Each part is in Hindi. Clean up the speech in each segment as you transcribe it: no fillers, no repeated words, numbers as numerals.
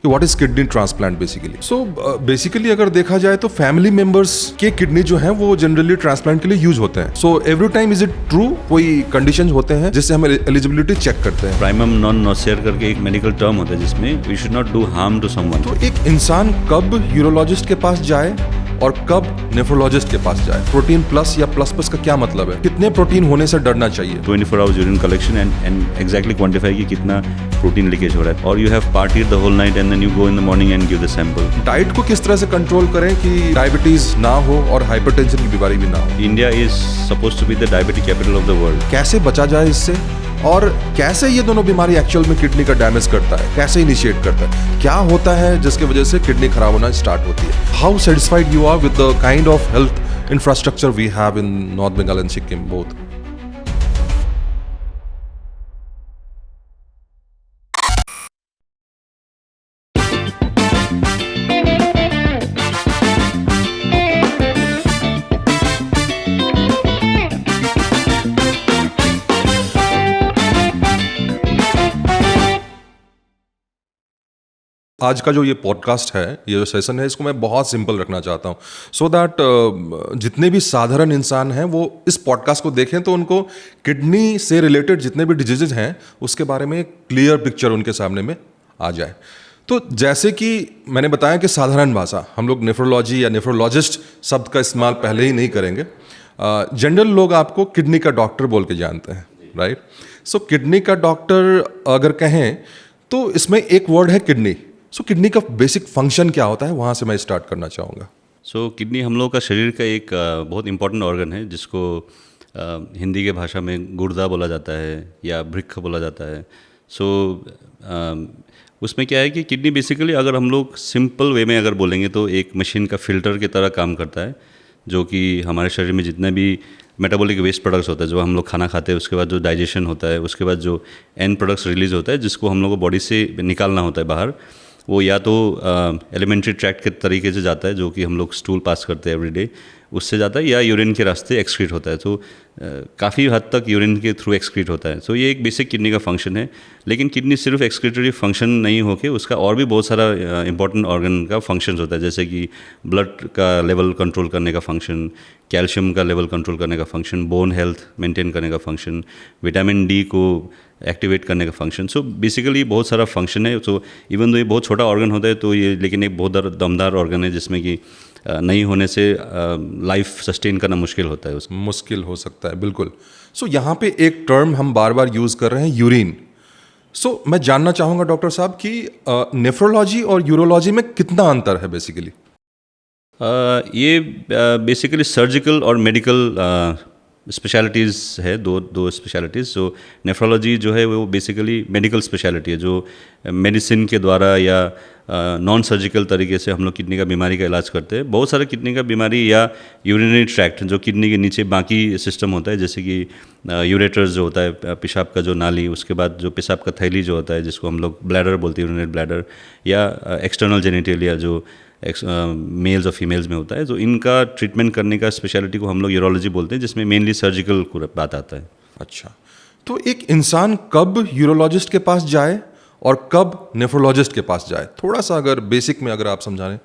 कि what is kidney transplant basically. So basically अगर देखा जाए तो फैमिली मेंबर्स के किडनी जो है वो जनरली ट्रांसप्लांट के लिए यूज होते हैं। So every time is it true, कोई कंडीशंस होते हैं जिससे हम एलिजिबिलिटी चेक करते हैं? प्राइमम नॉन नोसियर करके एक मेडिकल टर्म होता है जिसमें we should not do harm to someone. तो एक इंसान कब यूरोलॉजिस्ट के पास जाए और कब नेफ्रोलॉजिस्ट के पास जाए? प्रोटीन प्लस या प्लस प्लस का क्या मतलब है? कितने प्रोटीन होने से डरना चाहिए? 24 hours urine collection and exactly quantify कि कितना प्रोटीन लीकेज हो रहा है। और you have partied the whole night and then you go in the morning and give the sample. Diet को किस तरह से कंट्रोल करें कि डायबिटीज ना हो और हाइपरटेंशन की बीमारी भी ना हो? India is suppose to be the diabetic capital of the world. कैसे बचा जाए इससे, और कैसे ये दोनों बीमारी एक्चुअल में किडनी का डैमेज करता है, कैसे इनिशिएट करता है, क्या होता है जिसकी वजह से किडनी खराब होना स्टार्ट होती है? How satisfied you are with the kind of health infrastructure we have in North Bengal and Sikkim both? आज का जो ये पॉडकास्ट है, ये जो सेशन है, इसको मैं बहुत सिंपल रखना चाहता हूँ सो दैट जितने भी साधारण इंसान हैं वो इस पॉडकास्ट को देखें तो उनको किडनी से रिलेटेड जितने भी डिजीजेज हैं उसके बारे में एक क्लियर पिक्चर उनके सामने में आ जाए। तो जैसे कि मैंने बताया कि साधारण भाषा, हम लोग नेफ्रोलॉजी या नेफ्रोलॉजिस्ट शब्द का इस्तेमाल पहले ही नहीं करेंगे। जनरल लोग आपको किडनी का डॉक्टर बोल के जानते हैं, राइट? सो किडनी का डॉक्टर अगर कहें तो इसमें एक वर्ड है किडनी। सो किडनी का बेसिक फंक्शन क्या होता है, वहाँ से मैं स्टार्ट करना चाहूँगा। सो किडनी हम लोग का शरीर का एक बहुत इंपॉर्टेंट ऑर्गन है जिसको हिंदी के भाषा में गुर्दा बोला जाता है या वृक्क बोला जाता है। सो उसमें क्या है कि किडनी बेसिकली अगर हम लोग सिंपल वे में अगर बोलेंगे तो एक मशीन का फिल्टर की तरह काम करता है, जो कि हमारे शरीर में जितने भी मेटाबॉलिक वेस्ट प्रोडक्ट्स होता है, जो हम लोग खाना खाते हैं उसके बाद जो डाइजेशन होता है, उसके बाद जो एंड प्रोडक्ट्स रिलीज होता है जिसको हम लोग को बॉडी से निकालना होता है बाहर, वो या तो एलिमेंट्री ट्रैक्ट के तरीके से जाता है जो कि हम लोग स्टूल पास करते हैं एवरीडे, उससे जाता है, या यूरिन के रास्ते एक्सक्रीट होता है। तो काफ़ी हद तक यूरिन के थ्रू एक्सक्रीट होता है। तो ये एक बेसिक किडनी का फंक्शन है। लेकिन किडनी सिर्फ एक्सक्रीटरी फंक्शन नहीं होके उसका और भी बहुत सारा इंपॉर्टेंट ऑर्गन का फंक्शन होता है, जैसे कि ब्लड का लेवल कंट्रोल करने का फंक्शन, कैल्शियम का लेवल कंट्रोल करने का फंक्शन, बोन हेल्थ मेंटेन करने का फंक्शन, विटामिन डी को एक्टिवेट करने का फंक्शन। सो बेसिकली बहुत सारा फंक्शन है। सो इवन दो ये बहुत छोटा ऑर्गन होता है तो ये, लेकिन एक बहुत दमदार ऑर्गन है जिसमें कि नहीं होने से लाइफ सस्टेन करना मुश्किल होता है, उसको मुश्किल हो सकता है, बिल्कुल। सो यहाँ पे एक टर्म हम बार बार यूज़ कर रहे हैं, यूरिन। सो मैं जानना चाहूँगा डॉक्टर साहब कि नेफ्रोलॉजी और यूरोलॉजी में कितना अंतर है बेसिकली? ये बेसिकली सर्जिकल और मेडिकल स्पेशलिटीज़ है, दो स्पेशलिटीज़। जो नेफ्रोलॉजी जो है वो बेसिकली मेडिकल स्पेशलिटी है, जो मेडिसिन के द्वारा या नॉन सर्जिकल तरीके से हम लोग किडनी का बीमारी का इलाज करते हैं। बहुत सारे किडनी का बीमारी या यूरिनरी ट्रैक्ट जो किडनी के नीचे बाकी सिस्टम होता है, जैसे कि यूरेटर्स जो होता है पेशाब का जो नाली, उसके बाद जो पेशाब का थैली जो होता है जिसको हम लोग ब्लैडर बोलते हैं, यूरिनरी ब्लैडर, या एक्सटर्नल जेनिटेलिया जो मेल्स और फीमेल्स में होता है। तो इनका ट्रीटमेंट करने का स्पेशलिटी को हम लोग यूरोलॉजी बोलते हैं, जिसमें मेनली सर्जिकल बात आता है। अच्छा, तो एक इंसान कब यूरोलॉजिस्ट के पास जाए और कब नेफ्रोलॉजिस्ट के पास जाए, थोड़ा सा अगर बेसिक में अगर आप समझाएं।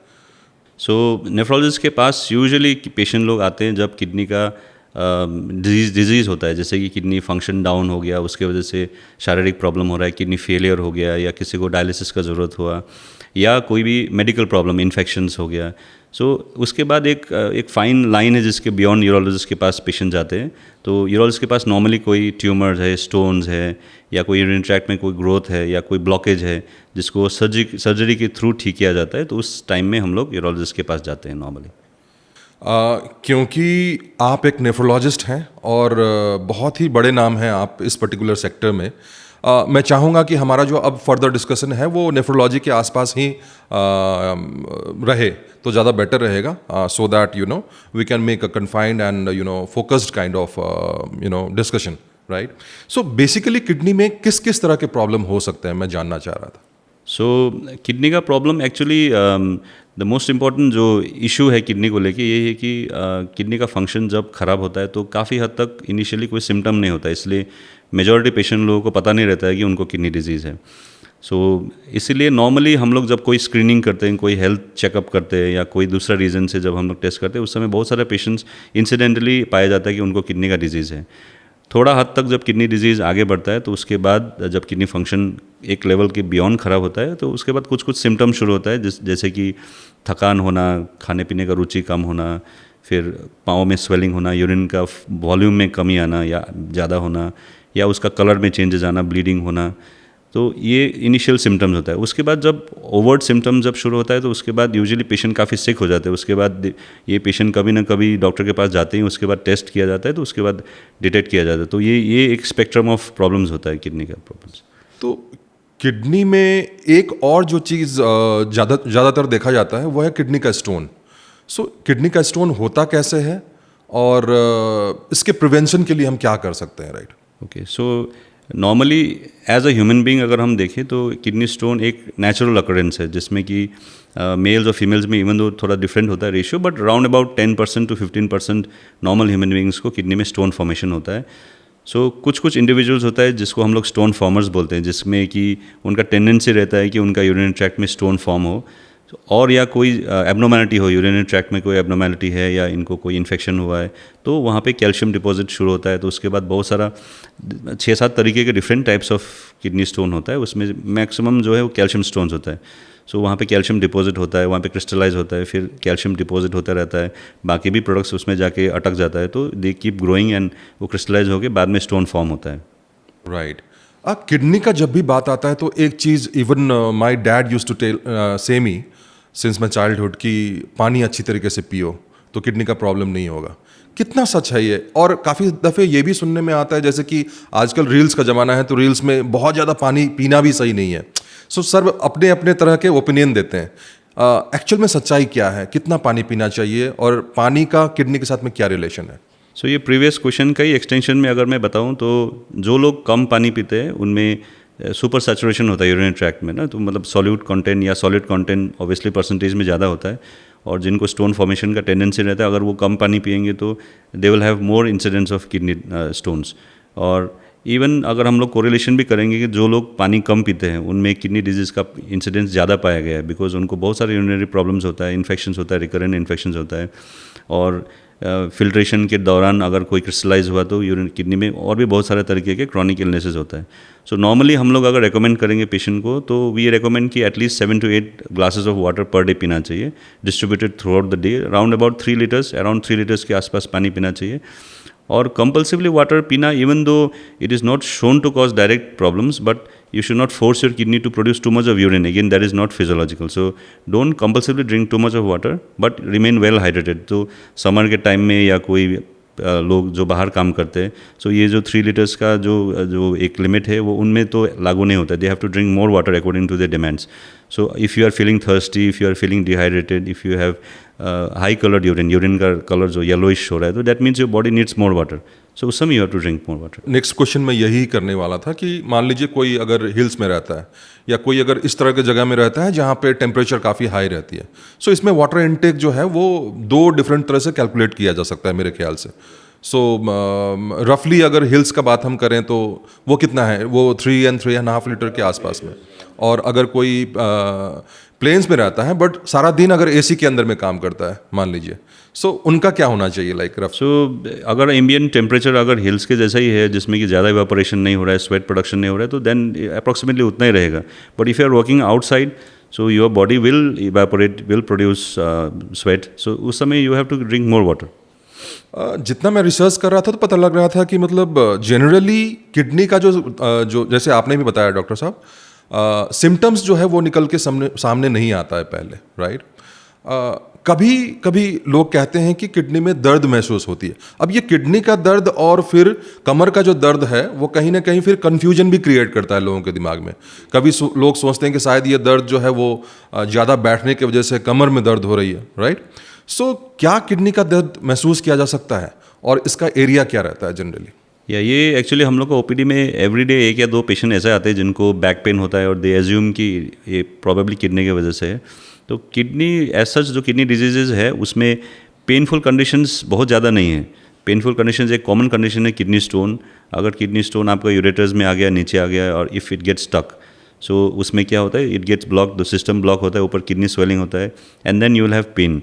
सो नेफ्रोलॉजिस्ट के पास यूजुअली पेशेंट लोग आते हैं जब किडनी का डिजीज़ होता है, जैसे कि किडनी फंक्शन डाउन हो गया, उसके वजह से शारीरिक प्रॉब्लम हो रहा है, किडनी फेलियर हो गया, या किसी को डायलिसिस का ज़रूरत हुआ, या कोई भी मेडिकल प्रॉब्लम, इन्फेक्शंस हो गया। सो उसके बाद एक फ़ाइन लाइन है जिसके बियॉन्ड यूरोलॉजिस्ट के पास पेशेंट जाते हैं। तो यूरोलॉजिस्ट के पास नॉर्मली कोई ट्यूमर्स है, स्टोन्स है, या कोई यूरिन ट्रैक्ट में कोई ग्रोथ है, या कोई ब्लॉकेज है जिसको सर्जरी के थ्रू ठीक किया जाता है, तो उस टाइम में हम लोग यूरोलॉजिस्ट के पास जाते हैं नॉर्मली। क्योंकि आप एक नेफ्रोलॉजिस्ट हैं और बहुत ही बड़े नाम हैं आप इस पर्टिकुलर सेक्टर में, मैं चाहूँगा कि हमारा जो अब फर्दर डिस्कशन है वो नेफ्रोलॉजी के आसपास ही रहे तो ज़्यादा बेटर रहेगा, so that we can make a confined and focused kind of discussion, right? So basically kidney में किस किस तरह के प्रॉब्लम हो सकते हैं, मैं जानना चाह रहा था। सो किडनी का problem actually the most important जो इशू है किडनी को लेके ये है कि किडनी का फंक्शन जब ख़राब होता है तो काफ़ी हद तक इनिशियली कोई सिम्टम नहीं होता है, इसलिए मेजॉरिटी पेशेंट लोगों को पता नहीं रहता है कि उनको किडनी डिजीज़ है। सो इसीलिए नॉर्मली हम लोग जब कोई स्क्रीनिंग करते हैं, कोई हेल्थ चेकअप करते हैं या कोई दूसरा रीज़न से जब हम लोग टेस्ट करते हैं, उस समय बहुत सारे पेशेंट्स इंसिडेंटली पाया जाता है कि उनको किडनी का डिजीज़ है। थोड़ा हद तक जब किडनी डिजीज़ आगे बढ़ता है तो उसके बाद जब किडनी फंक्शन एक लेवल के बियॉन्ड ख़राब होता है तो उसके बाद कुछ कुछ सिम्टम्स शुरू होता है, जैसे कि थकान होना, खाने पीने का रुचि कम होना, फिर पाँव में स्वेलिंग होना, यूरिन का वॉल्यूम में कमी आना या ज़्यादा होना, या उसका कलर में चेंजेस आना, ब्लीडिंग होना। तो ये इनिशियल सिम्टम्स होता है। उसके बाद जब ओवर्ट सिम्टम्स जब शुरू होता है तो उसके बाद यूजुअली पेशेंट काफ़ी सिक हो जाते हैं। उसके बाद ये पेशेंट कभी ना कभी डॉक्टर के पास जाते हैं, उसके बाद टेस्ट किया जाता है तो उसके बाद डिटेक्ट किया जाता है। तो ये एक स्पेक्ट्रम ऑफ प्रॉब्लम्स होता है किडनी का प्रॉब्लम्स। तो किडनी में एक और जो चीज़ ज़्यादातर देखा जाता है वो है किडनी का स्टोन। सो किडनी का स्टोन होता कैसे है और इसके प्रिवेंशन के लिए हम क्या कर सकते हैं, right? Okay, so normally as a human being अगर हम देखें तो किडनी स्टोन एक नेचुरल अकरेंस है, जिसमें कि मेल्स और फीमेल्स में इवन दो थोड़ा डिफरेंट होता है ratio, but round about 10% to 15% normal human beings को किडनी में स्टोन फॉर्मेशन होता है। सो कुछ इंडिविजुअल्स होता है जिसको हम लोग स्टोन फॉर्मर्स बोलते हैं, जिसमें कि उनका टेंडेंसी रहता है कि उनका यूरिनरी ट्रैक्ट में स्टोन फॉर्म हो, और या कोई एब्नॉर्मैलिटी हो, यूरिनरी ट्रैक्ट में कोई एब्नॉर्मैलिटी है या इनको कोई इन्फेक्शन हुआ है तो वहाँ पे कैल्शियम डिपॉजिट शुरू होता है। तो उसके बाद बहुत सारा 6-7 तरीके के different types of kidney stone होता है, उसमें मैक्सिमम जो है वो कैल्शियम स्टोन्स होता है। सो वहाँ पे कैल्शियम डिपॉजिट होता है, वहाँ पे क्रिस्टलाइज होता है, फिर कैल्शियम डिपॉजिट होता रहता है, बाकी भी प्रोडक्ट्स उसमें जाके अटक जाता है, तो दे कीप ग्रोइंग एंड वो क्रिस्टलाइज होकर बाद में स्टोन फॉर्म होता है। राइट। किडनी का जब भी बात आता है तो एक चीज़ even my dad used to tell say me since my childhood कि पानी अच्छी तरीके से पियो तो किडनी का प्रॉब्लम नहीं होगा। कितना सच है ये? और काफ़ी दफ़े ये भी सुनने में आता है जैसे कि आजकल रील्स का ज़माना है तो रील्स में बहुत ज़्यादा पानी पीना भी सही नहीं है। सो सर अपने अपने तरह के ओपिनियन देते हैं। एक्चुअल में सच्चाई क्या है? कितना पानी पीना चाहिए और पानी का किडनी के साथ में क्या रिलेशन है? सो ये प्रीवियस क्वेश्चन का ही एक्सटेंशन में अगर मैं बताऊं तो जो लोग कम पानी पीते हैं उनमें सुपर सैचुरेशन होता है यूरिनरी ट्रैक्ट में ना, तो मतलब सॉल्यूट कंटेंट या सॉलिड कंटेंट ऑब्वियसली परसेंटेज में ज़्यादा होता है, और जिनको स्टोन फॉर्मेशन का टेंडेंसी रहता है अगर वो कम पानी पिएंगे तो they will have more incidence of kidney stones. और इवन अगर हम लोग कोरिलेशन भी करेंगे कि जो लोग पानी कम पीते हैं उनमें किडनी डिजीज़ का इंसिडेंस ज़्यादा पाया गया है, बिकॉज उनको बहुत सारे यूरिनरी प्रॉब्लम्स होता है, इन्फेक्शंस होता है, रिकरेंट इन्फेक्शंस होता है, और फिल्ट्रेशन के दौरान अगर कोई क्रिस्टलाइज हुआ तो यूरिन किडनी में और भी बहुत सारे तरीके के क्रॉनिक इलनेसेस होता है। सो नॉर्मली हम लोग अगर रेकमेंड करेंगे पेशेंट को तो वी रेकमेंड कि at least 7 to 8 glasses of water per day पीना चाहिए, distributed through the day, around about 3 litres, around 3 litres के आसपास पानी पीना चाहिए। और कंपल्सिवली वाटर पीना, even though it is not shown to cause direct problems, but you should not force your kidney to produce too much of urine. Again, that is not physiological. So don't compulsively drink too much of water, but remain well hydrated. तो समर के टाइम में या कोई लोग जो बाहर काम करते हैं, सो ये जो 3 लीटर्स का जो एक लिमिट है वो उनमें तो लागू नहीं होता है। They have to drink more water according to their demands. So if you are feeling thirsty, if you are feeling dehydrated, if you have high coloured urine का कलर जो येलोइश हो रहा है, तो that means your body needs more water. So उस समय you have to drink more water. Next question मैं यही करने वाला था कि मान लीजिए कोई अगर हिल्स में रहता है या कोई अगर इस तरह की जगह में रहता है जहाँ पे टेम्परेचर काफ़ी हाई रहती है, सो इसमें वाटर इनटेक जो है वो 2 डिफरेंट तरह से कैलकुलेट किया जा सकता है मेरे ख्याल से। सो रफली अगर हिल्स का बात हम करें तो वो कितना है? वो 3 and 3.5 लीटर के आसपास में। और अगर कोई प्लेन्स में रहता है बट सारा दिन अगर एसी के अंदर में काम करता है मान लीजिए, सो उनका क्या होना चाहिए लाइक रफ? सो अगर एम्बियंट टेम्परेचर अगर हिल्स के जैसा ही है जिसमें कि ज़्यादा इवेपोरेशन नहीं हो रहा है, स्वेट प्रोडक्शन नहीं हो रहा है, तो देन अप्रॉक्सीमेटली उतना ही रहेगा। But if you are working outside, so your body will evaporate, will produce sweat, so उस समय you have to drink more water. जितना मैं रिसर्च कर रहा था तो पता लग रहा था कि मतलब जनरली किडनी का जो जैसे आपने भी बताया डॉक्टर साहब, सिम्टम्स जो है वो निकल के सामने नहीं आता है पहले, राइट? कभी कभी लोग कहते हैं कि किडनी में दर्द महसूस होती है। अब ये किडनी का दर्द और फिर कमर का जो दर्द है वो कहीं ना कहीं फिर कन्फ्यूजन भी क्रिएट करता है लोगों के दिमाग में। कभी लोग सोचते हैं कि शायद ये दर्द जो है वो ज़्यादा बैठने की वजह से कमर में दर्द हो रही है, राइट? सो क्या किडनी का दर्द महसूस किया जा सकता है और इसका एरिया क्या रहता है जनरली? या ये एक्चुअली हम लोग को ओपीडी में एवरीडे 1 या 2 पेशेंट ऐसे आते हैं जिनको बैक पेन होता है और दे एज्यूम कि ये प्रॉबेबली किडनी की वजह से है। तो किडनी एज सच जो किडनी डिजीजेज है उसमें पेनफुल कंडीशंस बहुत ज़्यादा नहीं है। पेनफुल कंडीशंस एक कॉमन कंडीशन है किडनी स्टोन। अगर किडनी स्टोन आपका यूरेटर्स में आ गया, नीचे आ गया, और if it get stuck, so उसमें क्या होता है, it gets block, the system block होता है, ऊपर किडनी स्वेलिंग होता है, and then you will have pain.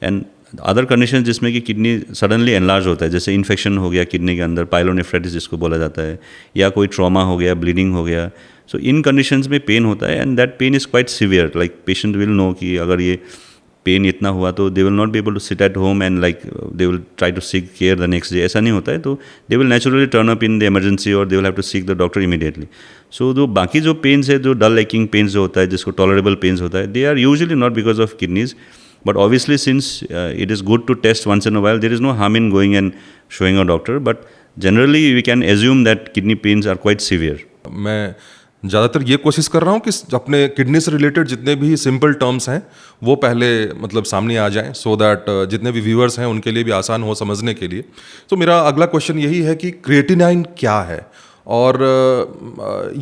And other condition जिसमें कि किडनी सडनली एनलार्ज होता है, जैसे इन्फेक्शन हो गया किडनी के अंदर, पाइलोनेफ्राइटिस जिसको बोला जाता है, या कोई ट्रॉमा हो गया, ब्लीडिंग हो गया, सो इन कंडीशंस में पेन होता है, and that pain is quite severe. Like patient will know कि अगर ये पेन इतना हुआ तो they will not be able to sit at home and like they will try to seek care the next day, ऐसा नहीं होता है। तो they will naturally turn up in the emergency और they will have to seek the doctor immediately. So जो बाकी जो पेन्स है, जो डल एकिंग पेन्स जो होता है, जिसको टॉलरेबल पेन्स होता है, they are usually not because of kidneys, but obviously since it is good to test once in a while, there is no harm in going and showing a doctor, but generally we can assume that kidney pains are quite severe. मैं ज़्यादातर ये कोशिश कर रहा हूँ कि अपने किडनी से रिलेटेड जितने भी सिंपल टर्म्स हैं वो पहले मतलब सामने आ जाएं, सो दैट जितने भी व्यूअर्स हैं उनके लिए भी आसान हो समझने के लिए। तो मेरा अगला क्वेश्चन यही है कि क्रिएटिनाइन क्या है और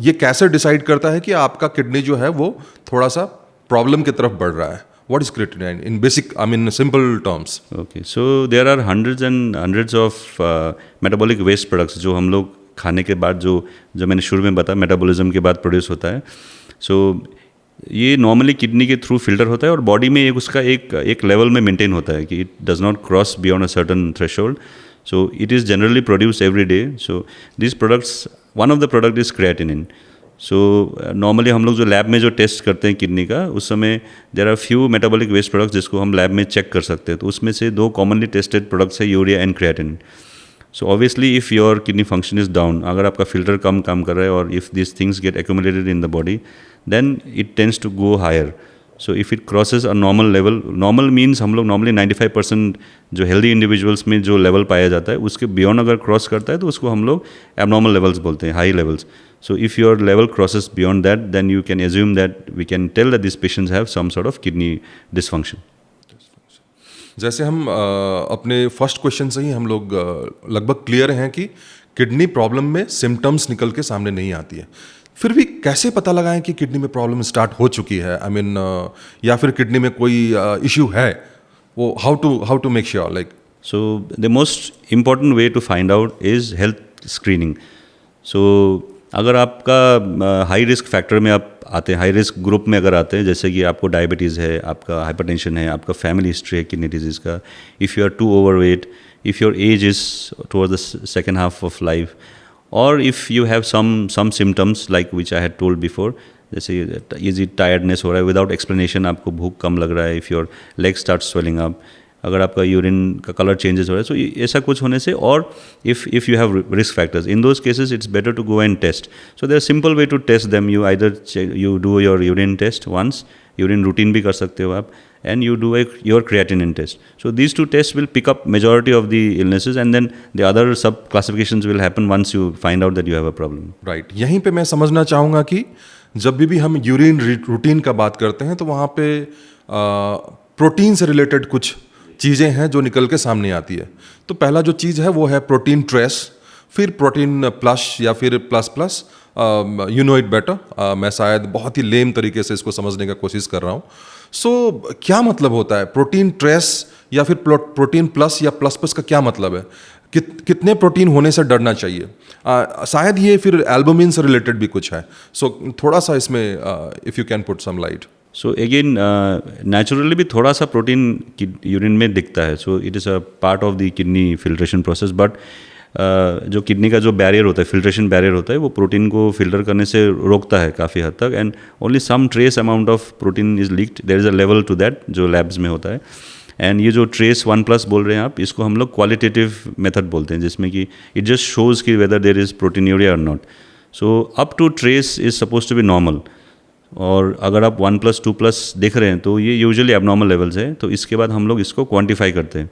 ये कैसे डिसाइड करता है कि आपका किडनी जो है वो थोड़ा सा प्रॉब्लम की तरफ बढ़ रहा है। What is creatinine in basic, I mean simple terms? Okay, so there are hundreds and hundreds of metabolic waste products जो हम लोग खाने के बाद जो मैंने शुरू में बताया मेटाबॉलिज्म के बाद प्रोड्यूस होता है। सो ये नॉर्मली किडनी के थ्रू फिल्टर होता है और बॉडी में उसका एक लेवल में मेंटेन होता है कि it does not cross beyond a certain threshold. So it is generally produce every day. So this products, one of the product is creatinine. So normally हम लोग जो लैब में जो टेस्ट करते हैं किडनी का, उस समय there are few metabolic waste products जिसको हम लैब में चेक कर सकते हैं। तो उसमें से दो कॉमनली टेस्टेड प्रोडक्ट्स है, urea and creatinine. So obviously if your kidney function is down, अगर आपका फिल्टर कम काम कर रहा है और if this things get accumulated in the body, then it tends to go higher. So if it crosses a normal level, normal means हम लोग नॉर्मली 95% जो हेल्दी इंडिविजुअल्स में जो लेवल पाया जाता है उसके बियॉन्ड अगर क्रॉस करता है तो उसको हम लोग एबनॉर्मल लेवल्स बोलते हैं, high levels. So if your level crosses beyond that, then you can assume that we can tell that these patients have some sort of kidney dysfunction. जैसे हम अपने फर्स्ट क्वेश्चन से ही हम लोग लगभग क्लियर हैं कि किडनी प्रॉब्लम में सिम्टम्स निकल के सामने नहीं आती है, फिर भी कैसे पता लगाएं कि किडनी में प्रॉब्लम स्टार्ट हो चुकी है, आई मीन या फिर किडनी में कोई इश्यू है, वो how to make sure like. So the most important way to find out is health screening. So अगर आपका हाई रिस्क फैक्टर में आप आते हैं, हाई रिस्क ग्रुप में अगर आते हैं, जैसे कि आपको डायबिटीज़ है, आपका हाइपरटेंशन है, आपका फैमिली हिस्ट्री है किडनी डिजीज़ का, if you are too overweight, if your age is towards the second half of life, और if you have some symptoms like which I had told before, जैसे इजी टायर्डनेस हो रहा है विदाउट एक्सप्लेनेशन, आपको भूख कम लग रहा है, if your leg start swelling up, अगर आपका यूरिन का कलर चेंजेस हो रहा है, सो ऐसा कुछ होने से, और if you have risk factors, in those cases it's better to go and test. So there simple way to test them, you either you do your urine test once, urine routine भी कर सकते हो आप, and you do your creatinine test. So these two tests will pick up majority of the illnesses, and then the other sub classifications will happen once you find out that you have a problem. Right. यहीं पे मैं समझना चाहूँगा कि जब भी हम यूरिन रूटीन का बात करते हैं तो वहाँ पे प्रोटीन से रिलेटेड कुछ चीज़ें हैं जो निकल के सामने आती है। तो पहला जो चीज़ है वो है प्रोटीन ट्रेस, फिर प्रोटीन प्लस या फिर plus you know it better, मैं शायद बहुत ही लेम तरीके से इसको समझने का कोशिश कर रहा हूँ। सो क्या मतलब होता है प्रोटीन ट्रेस या फिर प्रोटीन प्लस या प्लस का क्या मतलब है? कितने प्रोटीन होने से डरना चाहिए? शायद ये फिर एल्बुमिन से रिलेटेड भी कुछ है। सो थोड़ा सा इसमें if you can put some light. So again naturally भी थोड़ा सा प्रोटीन यूरिन में दिखता है, so it is a part of the kidney filtration process, but जो किडनी का जो बैरियर होता है, फिल्ट्रेशन बैरियर होता है, वो प्रोटीन को फिल्टर करने से रोकता है काफ़ी हद तक, and only some trace amount of protein is leaked, there is a level to that जो लैब्स में होता है। एंड ये जो ट्रेस 1+ बोल रहे हैं आप, इसको हम लोग क्वालिटेटिव मेथड बोलते हैं, जिसमें कि इट जस्ट शोज़ कि वेदर देयर इज़ प्रोटीनूरिया और not. So up to trace is suppose to be normal, और अगर आप 1+, 2+ देख रहे हैं तो ये यूजुअली एबनॉर्मल लेवल्स है, तो इसके बाद हम लोग इसको क्वान्टिफाई करते हैं।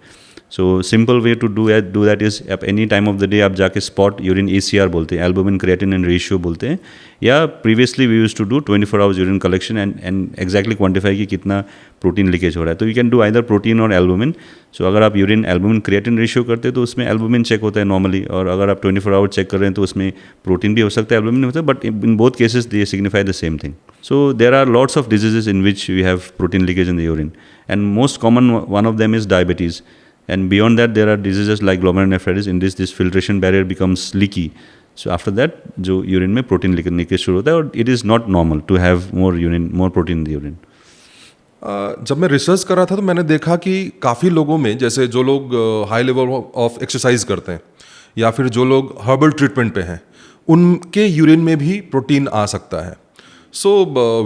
So simple way to do that is आप any time of the day आप जाके स्पॉट यूरिन ACR बोलते हैं, एल्बुमिन क्रिएटिनिन रेशियो बोलते हैं, या previously we used to do 24 hours urine collection and exactly quantify कि कितना प्रोटीन लीकेज हो रहा है। तो you can do either protein और एल्बुमिन। सो अगर आप यूरिन एल्बुमिन क्रिएटिन रेशियो करते हैं तो उसमें एल्बुमिन चेक होता है नॉर्मली, और अगर आप 24 आवर चेक कर रहे हैं तो उसमें प्रोटीन भी हो सकता है, एल्बुमिन होता है, but in both cases they signify the same thing. So there are lots of diseases in which we have protein leakage in the urine, and most common one of them is diabetes, and beyond that there are diseases like glomerulonephritis, in this filtration barrier becomes leaky, so after that जो यूरिन में प्रोटीन लीकेज शुरू होता है, और it is not normal to have more protein in the urine. जब मैं रिसर्च कर रहा था तो मैंने देखा कि काफ़ी लोगों में, जैसे जो लोग हाई लेवल ऑफ एक्सरसाइज करते हैं या फिर जो लोग हर्बल ट्रीटमेंट पे हैं, उनके यूरिन में भी प्रोटीन आ सकता है। So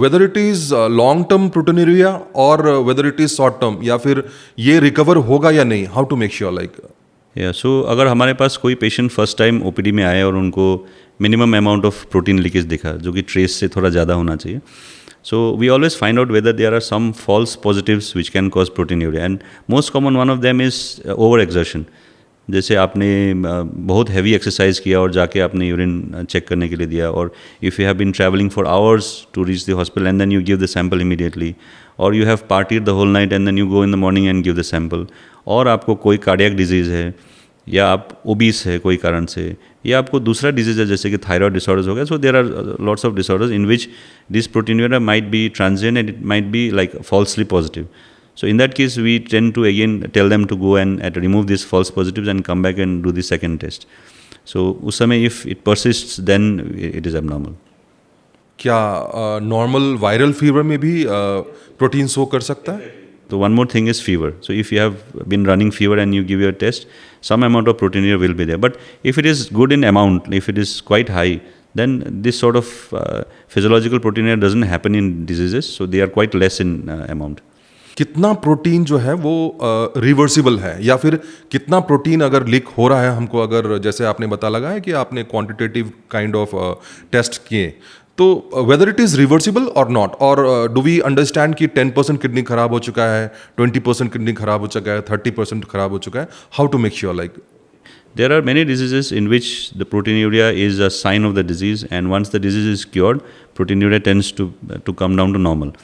whether it is long term proteinuria और whether it is short term, या फिर ये रिकवर होगा या नहीं, how to make sure like. या सो अगर हमारे पास कोई पेशेंट फर्स्ट टाइम ओपीडी में आए और उनको minimum amount of protein leakage दिखा, जो कि ट्रेस से थोड़ा ज़्यादा होना चाहिए, so we always find out whether there are some false positives which can cause proteinuria, and most common one of them is overexertion. जैसे आपने बहुत हैवी एक्सरसाइज किया और जाके आपने यूरिन चेक करने के लिए दिया, और if you have been travelling for hours to reach the hospital and then you give the sample immediately, और you have partied the whole night and then you go in the morning and give the sample, और आपको कोई कार्डियक डिजीज़ है, या आप ओबीस है कोई कारण से, या आपको दूसरा डिजीज़ है जैसे कि थायराइड डिसऑर्डर्स हो गया। So there are lots of disorders in which this proteinuria might be transient and it might be like falsely positive. So in that case we tend to again tell them to go and remove these false positives and come back and do the second test. So उस समय if it persists then it is abnormal. क्या नॉर्मल वायरल फीवर में भी प्रोटीन शो कर सकता है? So one more thing is fever. So if you have been running fever and you give your test, some amount of proteinuria will be there. But if it is good in amount, if it is quite high, then this sort of physiological proteinuria doesn't happen in diseases. So they are quite less in amount. कितना प्रोटीन जो है वो रिवर्सिबल है, या फिर कितना प्रोटीन अगर लीक हो रहा है हमको, अगर जैसे आपने बता लगा है कि आपने क्वांटिटेटिव काइंड ऑफ टेस्ट किए, तो वेदर इट इज़ रिवर्सिबल और नॉट, और डू वी अंडरस्टैंड कि 10% किडनी खराब हो चुका है, 20% किडनी खराब हो चुका है, 30% खराब हो चुका है, how to make sure like? There are many diseases in which the proteinuria is a sign of the disease, and once the disease is cured, proteinuria tends to come down to normal.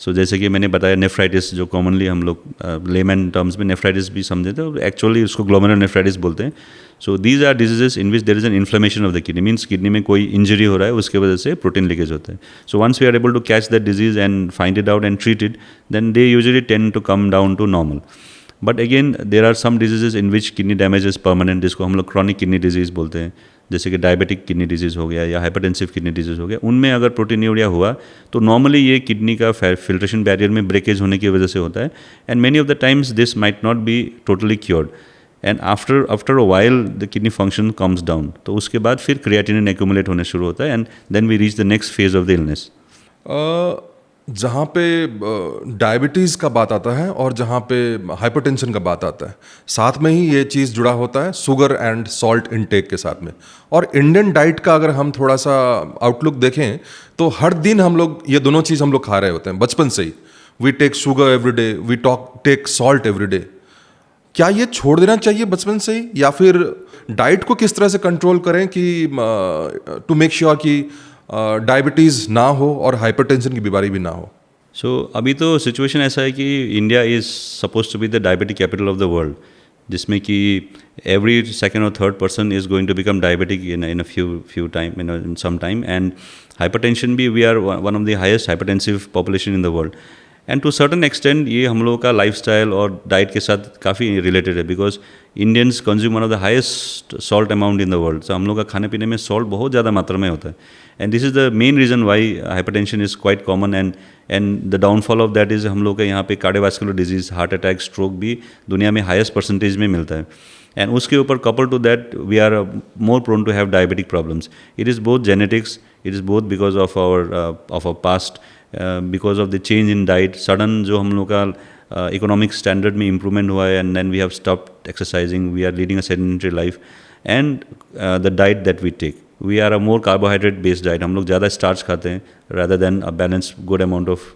So जैसे कि मैंने बताया नेफ्राइटिस, जो कॉमनली हम लोग लेमैन टर्म्स में नेफ्राइटिस भी समझते हैं, तो एक्चुअली उसको ग्लोमेरुलर नेफ्राइटिस बोलते हैं। So these are diseases in which there is an inflammation of the kidney, means kidney में कोई इंजरी हो रहा है, उसके वजह से प्रोटीन लीकेज होता है। So once we are able to catch that disease and find it out and treat it, then they usually tend to come down to normal. But again there are some diseases in which kidney damage is permanent, जिसको हम लोग क्रॉनिक किडनी डिजीज़ बोलते हैं, जैसे कि डायबिटिक किडनी डिजीज़ हो गया या हाइपरटेंसिव किडनी डिजीज़ हो गया। उनमें अगर प्रोटीन्यूरिया हुआ तो नॉर्मली ये किडनी का फिल्ट्रेशन बैरियर में ब्रेकेज होने की वजह से होता है, and many of the times this might not be totally cured, and after a while the kidney function comes down. तो उसके बाद फिर क्रिएटिनिन एक्यूमुलेट होने शुरू होता है, and then we reach the next phase of the illness. जहाँ पे डायबिटीज़ का बात आता है और जहाँ पे हाइपरटेंशन का बात आता है, साथ में ही ये चीज़ जुड़ा होता है शुगर एंड सॉल्ट इनटेक के साथ में। और इंडियन डाइट का अगर हम थोड़ा सा आउटलुक देखें तो हर दिन हम लोग ये दोनों चीज़ हम लोग खा रहे होते हैं बचपन से ही। We take sugar every day, we take salt every day. क्या ये छोड़ देना चाहिए बचपन से ही, या फिर डाइट को किस तरह से कंट्रोल करें कि टू मेक श्योर कि डायबिटीज़ ना हो और हाइपरटेंशन की बीमारी भी ना हो? सो अभी तो सिचुएशन ऐसा है कि India is suppose to be the diabetic capital of the world, जिसमें कि एवरी सेकेंड और third person is going to become diabetic in a few time, in some time, and hypertension भी we are one of the highest hypertensive population in the world. And to certain extent ये हम लोगों का लाइफस्टाइल और डाइट के साथ काफ़ी रिलेटेड है, because Indians consume one of the highest salt amount in the world. So हम लोग का खाने पीने में सॉल्ट बहुत ज़्यादा मात्रा में होता है, and this is the main reason why hypertension is quite common, and the downfall of that is हम लोग के यहाँ पे cardiovascular disease, heart attack, stroke भी दुनिया में हाईएस्ट परसेंटेज में मिलता है। एंड उसके ऊपर couple to that we are more prone to have diabetic problems. It is both genetics, it is both because of our past, because of the change in diet, sudden जो हम लोग का इकोनॉमिक स्टैंडर्ड में इम्प्रूवमेंट हुआ है, and then we have stopped exercising, we are leading a sedentary life, and the diet that we take, we are a more carbohydrate based diet. हम लोग ज़्यादा स्टार्च खाते हैं rather than a balanced good amount of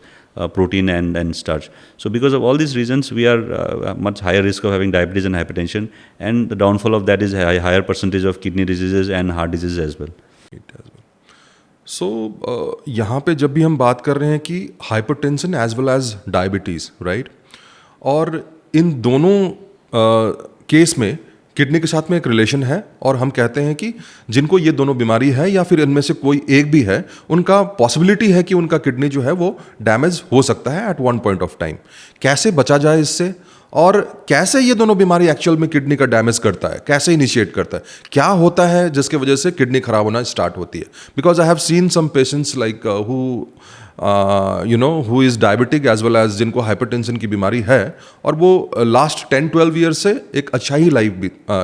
protein and starch. So because of all these reasons, we are much higher risk of having diabetes and hypertension, and the downfall of that is a higher percentage of kidney diseases and heart diseases as well. So यहाँ पे जब भी हम बात कर रहे हैं कि hypertension as well as diabetes, right, और इन दोनों केस में किडनी के साथ में एक रिलेशन है और हम कहते हैं कि जिनको ये दोनों बीमारी है या फिर इनमें से कोई एक भी है, उनका पॉसिबिलिटी है कि उनका किडनी जो है वो डैमेज हो सकता है at one point of time. कैसे बचा जाए इससे, और कैसे ये दोनों बीमारी एक्चुअल में किडनी का डैमेज करता है, कैसे इनिशिएट करता है, क्या होता है जिसके वजह से किडनी खराब होना स्टार्ट होती है। Because I have seen some patients like who is diabetic as well as जिनको हाइपरटेंशन की बीमारी है, और वो लास्ट 10-12 ईयर से एक अच्छा ही लाइफ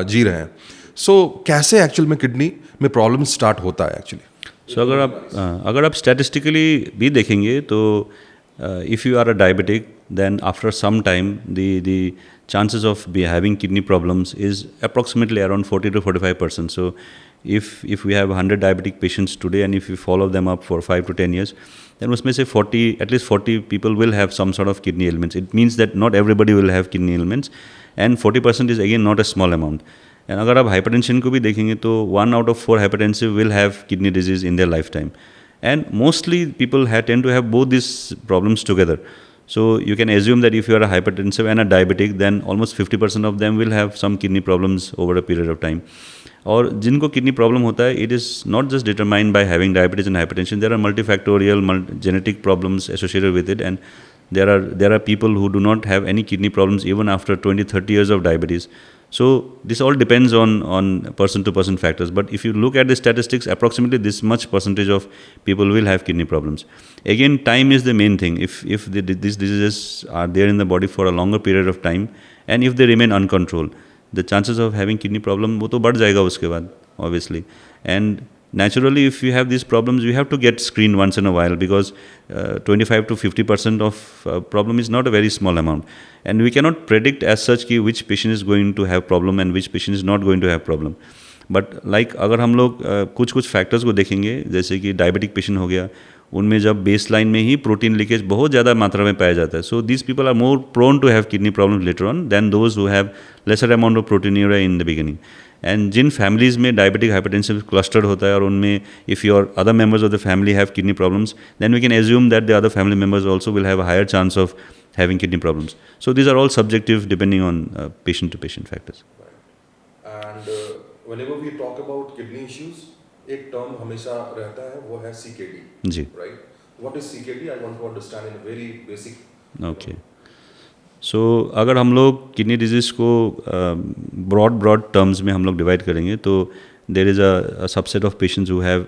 जी रहे हैं। सो कैसे एक्चुअल में किडनी में प्रॉब्लम स्टार्ट होता है एक्चुअली। सो अगर आप स्टैटिस्टिकली भी देखेंगे तो if you are a diabetic, then after some time the chances of having kidney problems is approximately around 40 to 45%. So if we have 100 diabetic patients today and if we follow them up for 5 to 10 years, then उसमें से 40, at least 40 people will have some sort of kidney ailments. It means that not everybody will have kidney ailments, and 40% is again not a small amount. And अगर आप hypertension को भी देखेंगे तो 1 out of 4 hypertensive will have kidney disease in their lifetime, and mostly people tend to have both these problems together. So you can assume that if you are a hypertensive and a diabetic, then almost 50% of them will have some kidney problems over a period of time. और जिनको किडनी प्रॉब्लम होता है, it is not just determined by having diabetes and hypertension. There are multifactorial genetic problems associated with it, and there are people who do not have any kidney problems even after 20-30 years of diabetes. So this all depends on person to person factors. But if you look at the statistics, approximately this much percentage of people will have kidney problems. Again, time is the main thing. If these diseases are there in the body for a longer period of time, and if they remain uncontrolled, the chances of having kidney problem वो तो बढ़ जाएगा उसके बाद, obviously. And naturally, if you have these problems, you have to get screened once in a while, because 25 to 50% of problem is not a very small amount, and we cannot predict as such कि which patient is going to have problem and which patient is not going to have problem. But like अगर हम लोग कुछ फैक्टर्स को देखेंगे, जैसे कि डायबिटिक पेशेंट हो गया, उनमें जब बेस लाइन में ही प्रोटीन लीकेज बहुत ज़्यादा मात्रा में पाया जाता है, so these people are more prone to have kidney problem later on than those who have lesser amount of proteinuria in the beginning. And जिन फैमिलीज़ में डायबिटिक हाइपरटेंशन क्लस्टर्ड होता है और उनमें if your other members of the family have kidney problems, then we can assume that the other family members also will have a higher chance of having kidney problems. So these are all subjective depending on patient to patient factors. And whenever we talk about kidney issues, एक टर्म हमेशा रहता है, वो है CKD. जी, right. What is CKD? I want to understand in a very basic. Okay. So अगर हम लोग किडनी डिजीज़ को ब्रॉड टर्म्स में हम लोग डिवाइड करेंगे, तो there is a subset of patients who have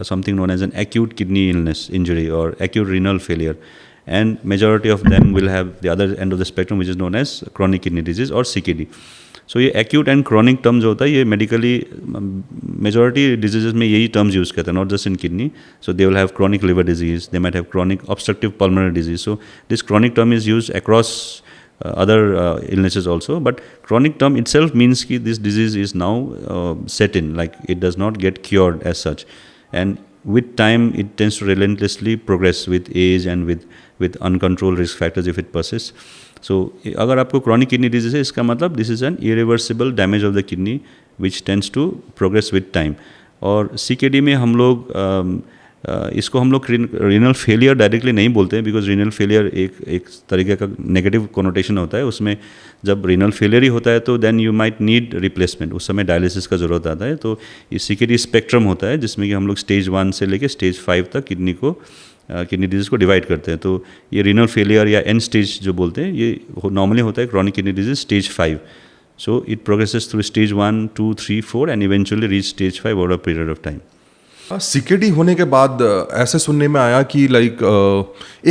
something known as an acute kidney illness injury और acute renal failure, and majority of them will have the other end of the spectrum which is known as chronic kidney disease और CKD. सो ये एक्यूट एंड क्रॉनिक टर्म जो होता है, ये मेडिकली मेजॉरिटी डिजीजेज में यही टर्म्स यूज़ करते हैं, not just in kidney. So they will have chronic liver disease, they might have chronic obstructive pulmonary disease. So this chronic term is use across other illnesses also, but chronic term itself means कि this disease is now set in, like it does not get cured as such, and with time it tends to relentlessly progress with age and with uncontrolled risk factors if it persists. So अगर आपको chronic kidney disease है, इसका मतलब this is an irreversible damage of the kidney which tends to progress with time. और CKD में हम लोग इसको हम लोग रीनल फेलियर डायरेक्टली नहीं बोलते हैं, बिकॉज रीनल फेलियर एक तरीके का नेगेटिव कोनोटेशन होता है. उसमें जब रीनल फेलियर ही होता है तो then you might need replacement, उस समय डायलिसिस का ज़रूरत आता है. तो ये CKD स्पेक्ट्रम होता है जिसमें कि हम लोग स्टेज 1 से लेके स्टेज 5 तक किडनी डिजीज़ को डिवाइड करते हैं. तो ये रीनल फेलियर या एंड स्टेज जो बोलते हैं, ये नॉर्मली होता है chronic kidney disease stage 5. So it progresses through stage 1, 2, 3, 4 and eventually reach stage 5 over a period of time. CKD होने के बाद ऐसे सुनने में आया कि लाइक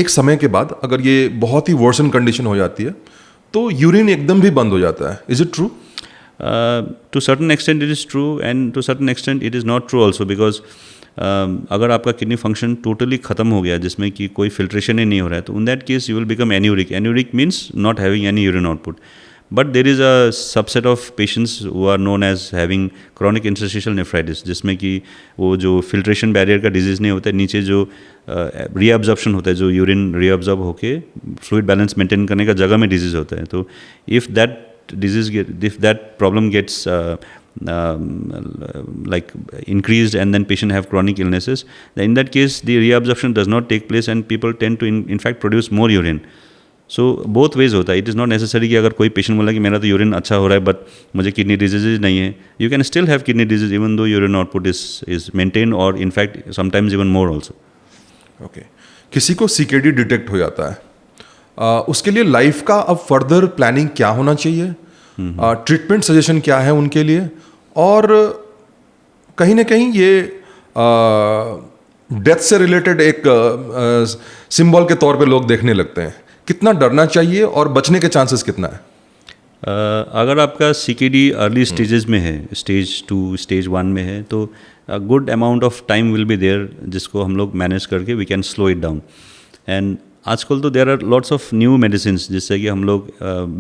एक समय के बाद अगर ये बहुत ही वर्सन कंडीशन हो जाती है तो यूरिन एकदम भी बंद हो जाता है. Is it true? To certain extent it is true, and to certain extent it is not true also, because अगर आपका किडनी फंक्शन टोटली ख़त्म हो गया जिसमें कि कोई फिल्ट्रेशन ही नहीं हो रहा है, तो in that case you will become anuric. Anuric means not having any urine output. But there is a subset of patients who are known as having chronic interstitial nephritis, जिसमें कि वो जो filtration barrier का disease नहीं होता है, नीचे जो reabsorption होता है, जो urine reabsorb होके fluid balance maintain करने का जगह में disease होता है. तो if that problem gets like increased and then patient have chronic illnesses, then in that case the reabsorption does not take place and people tend to in fact produce more urine. So both ways होता है. इट इज़ नॉट नेसेसरी कि अगर कोई पेशेंट बोला कि मेरा तो यूरिन अच्छा हो रहा है बट मुझे किडनी डिजीज नहीं है, you can still have kidney disease even though urine output is maintain और in fact sometimes even more also. Okay. किसी को सीकेडी डिटेक्ट हो जाता है, उसके लिए लाइफ का अब फर्दर प्लानिंग क्या होना चाहिए, ट्रीटमेंट सजेशन क्या है उनके लिए, और कहीं ना कहीं ये डेथ से रिलेटेड एक सिंबल के तौर पे लोग देखने लगते हैं. कितना डरना चाहिए और बचने के चांसेस कितना है? अगर आपका सीकेडी अर्ली स्टेजेस में है, स्टेज 2 स्टेज 1 में है, तो good amount of time will be there जिसको हम लोग मैनेज करके we can slow it down. And आजकल तो there are lots of new medicine जिससे कि हम लोग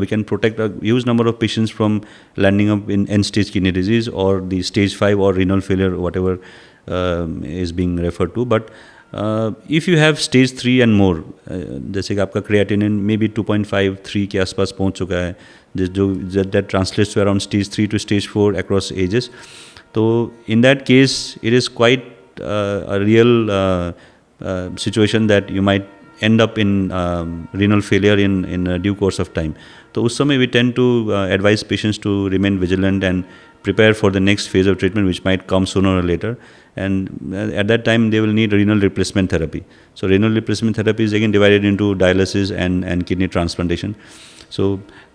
we can protect a huge number of patients from landing up in end stage kidney disease और द स्टेज 5 और renal failure whatever is being referred to. But if you have stage 3 and more, जैसे कि आपका क्रिएटिनिन मे बी 2.5-3 के आसपास पहुंच चुका है, जो that translates to around stage 3 to stage 4 across ages. तो in that case it is quite a real situation that you might end up in renal failure in due course of time. So उस समय we tend to advise patients to remain vigilant and prepare for the next phase of treatment which might come sooner or later, and at that time they will need renal replacement therapy. So renal replacement therapy is again divided into dialysis and kidney transplantation. So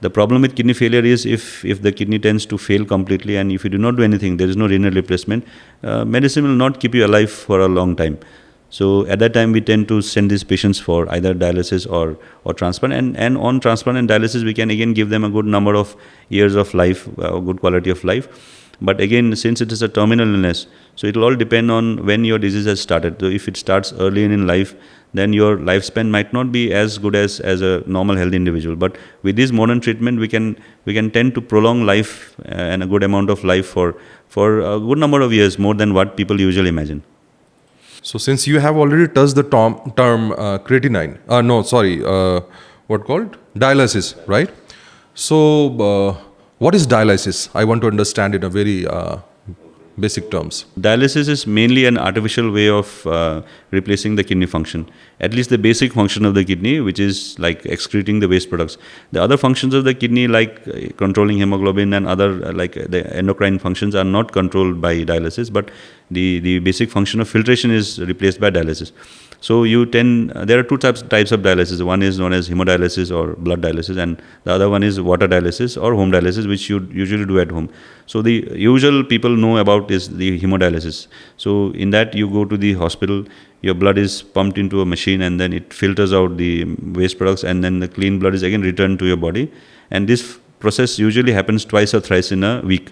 the problem with kidney failure is if the kidney tends to fail completely and if you do not do anything, there is no renal replacement, medicine will not keep you alive for a long time. So at that time we tend to send these patients for either dialysis or transplant, and on transplant and dialysis we can again give them a good number of years of life, good quality of life. But again, since it is a terminal illness, so it will all depend on when your disease has started. So if it starts early in life, then your lifespan might not be as good as a normal healthy individual. But with this modern treatment, we can tend to prolong life and a good amount of life for a good number of years, more than what people usually imagine. So since you have already touched the term creatinine, what called? Dialysis, right? So what is dialysis? I want to understand in a very basic terms. Dialysis is mainly an artificial way of replacing the kidney function, at least the basic function of the kidney, which is like excreting the waste products. The other functions of the kidney, like controlling hemoglobin and other like the endocrine functions, are not controlled by dialysis, but the basic function of filtration is replaced by dialysis. So there are two types of dialysis. One is known as hemodialysis or blood dialysis, and the other one is water dialysis or home dialysis, which you usually do at home. So the usual people know about is the hemodialysis. So in that you go to the hospital, your blood is pumped into a machine and then it filters out the waste products, and then the clean blood is again returned to your body. And this process usually happens twice or thrice in a week.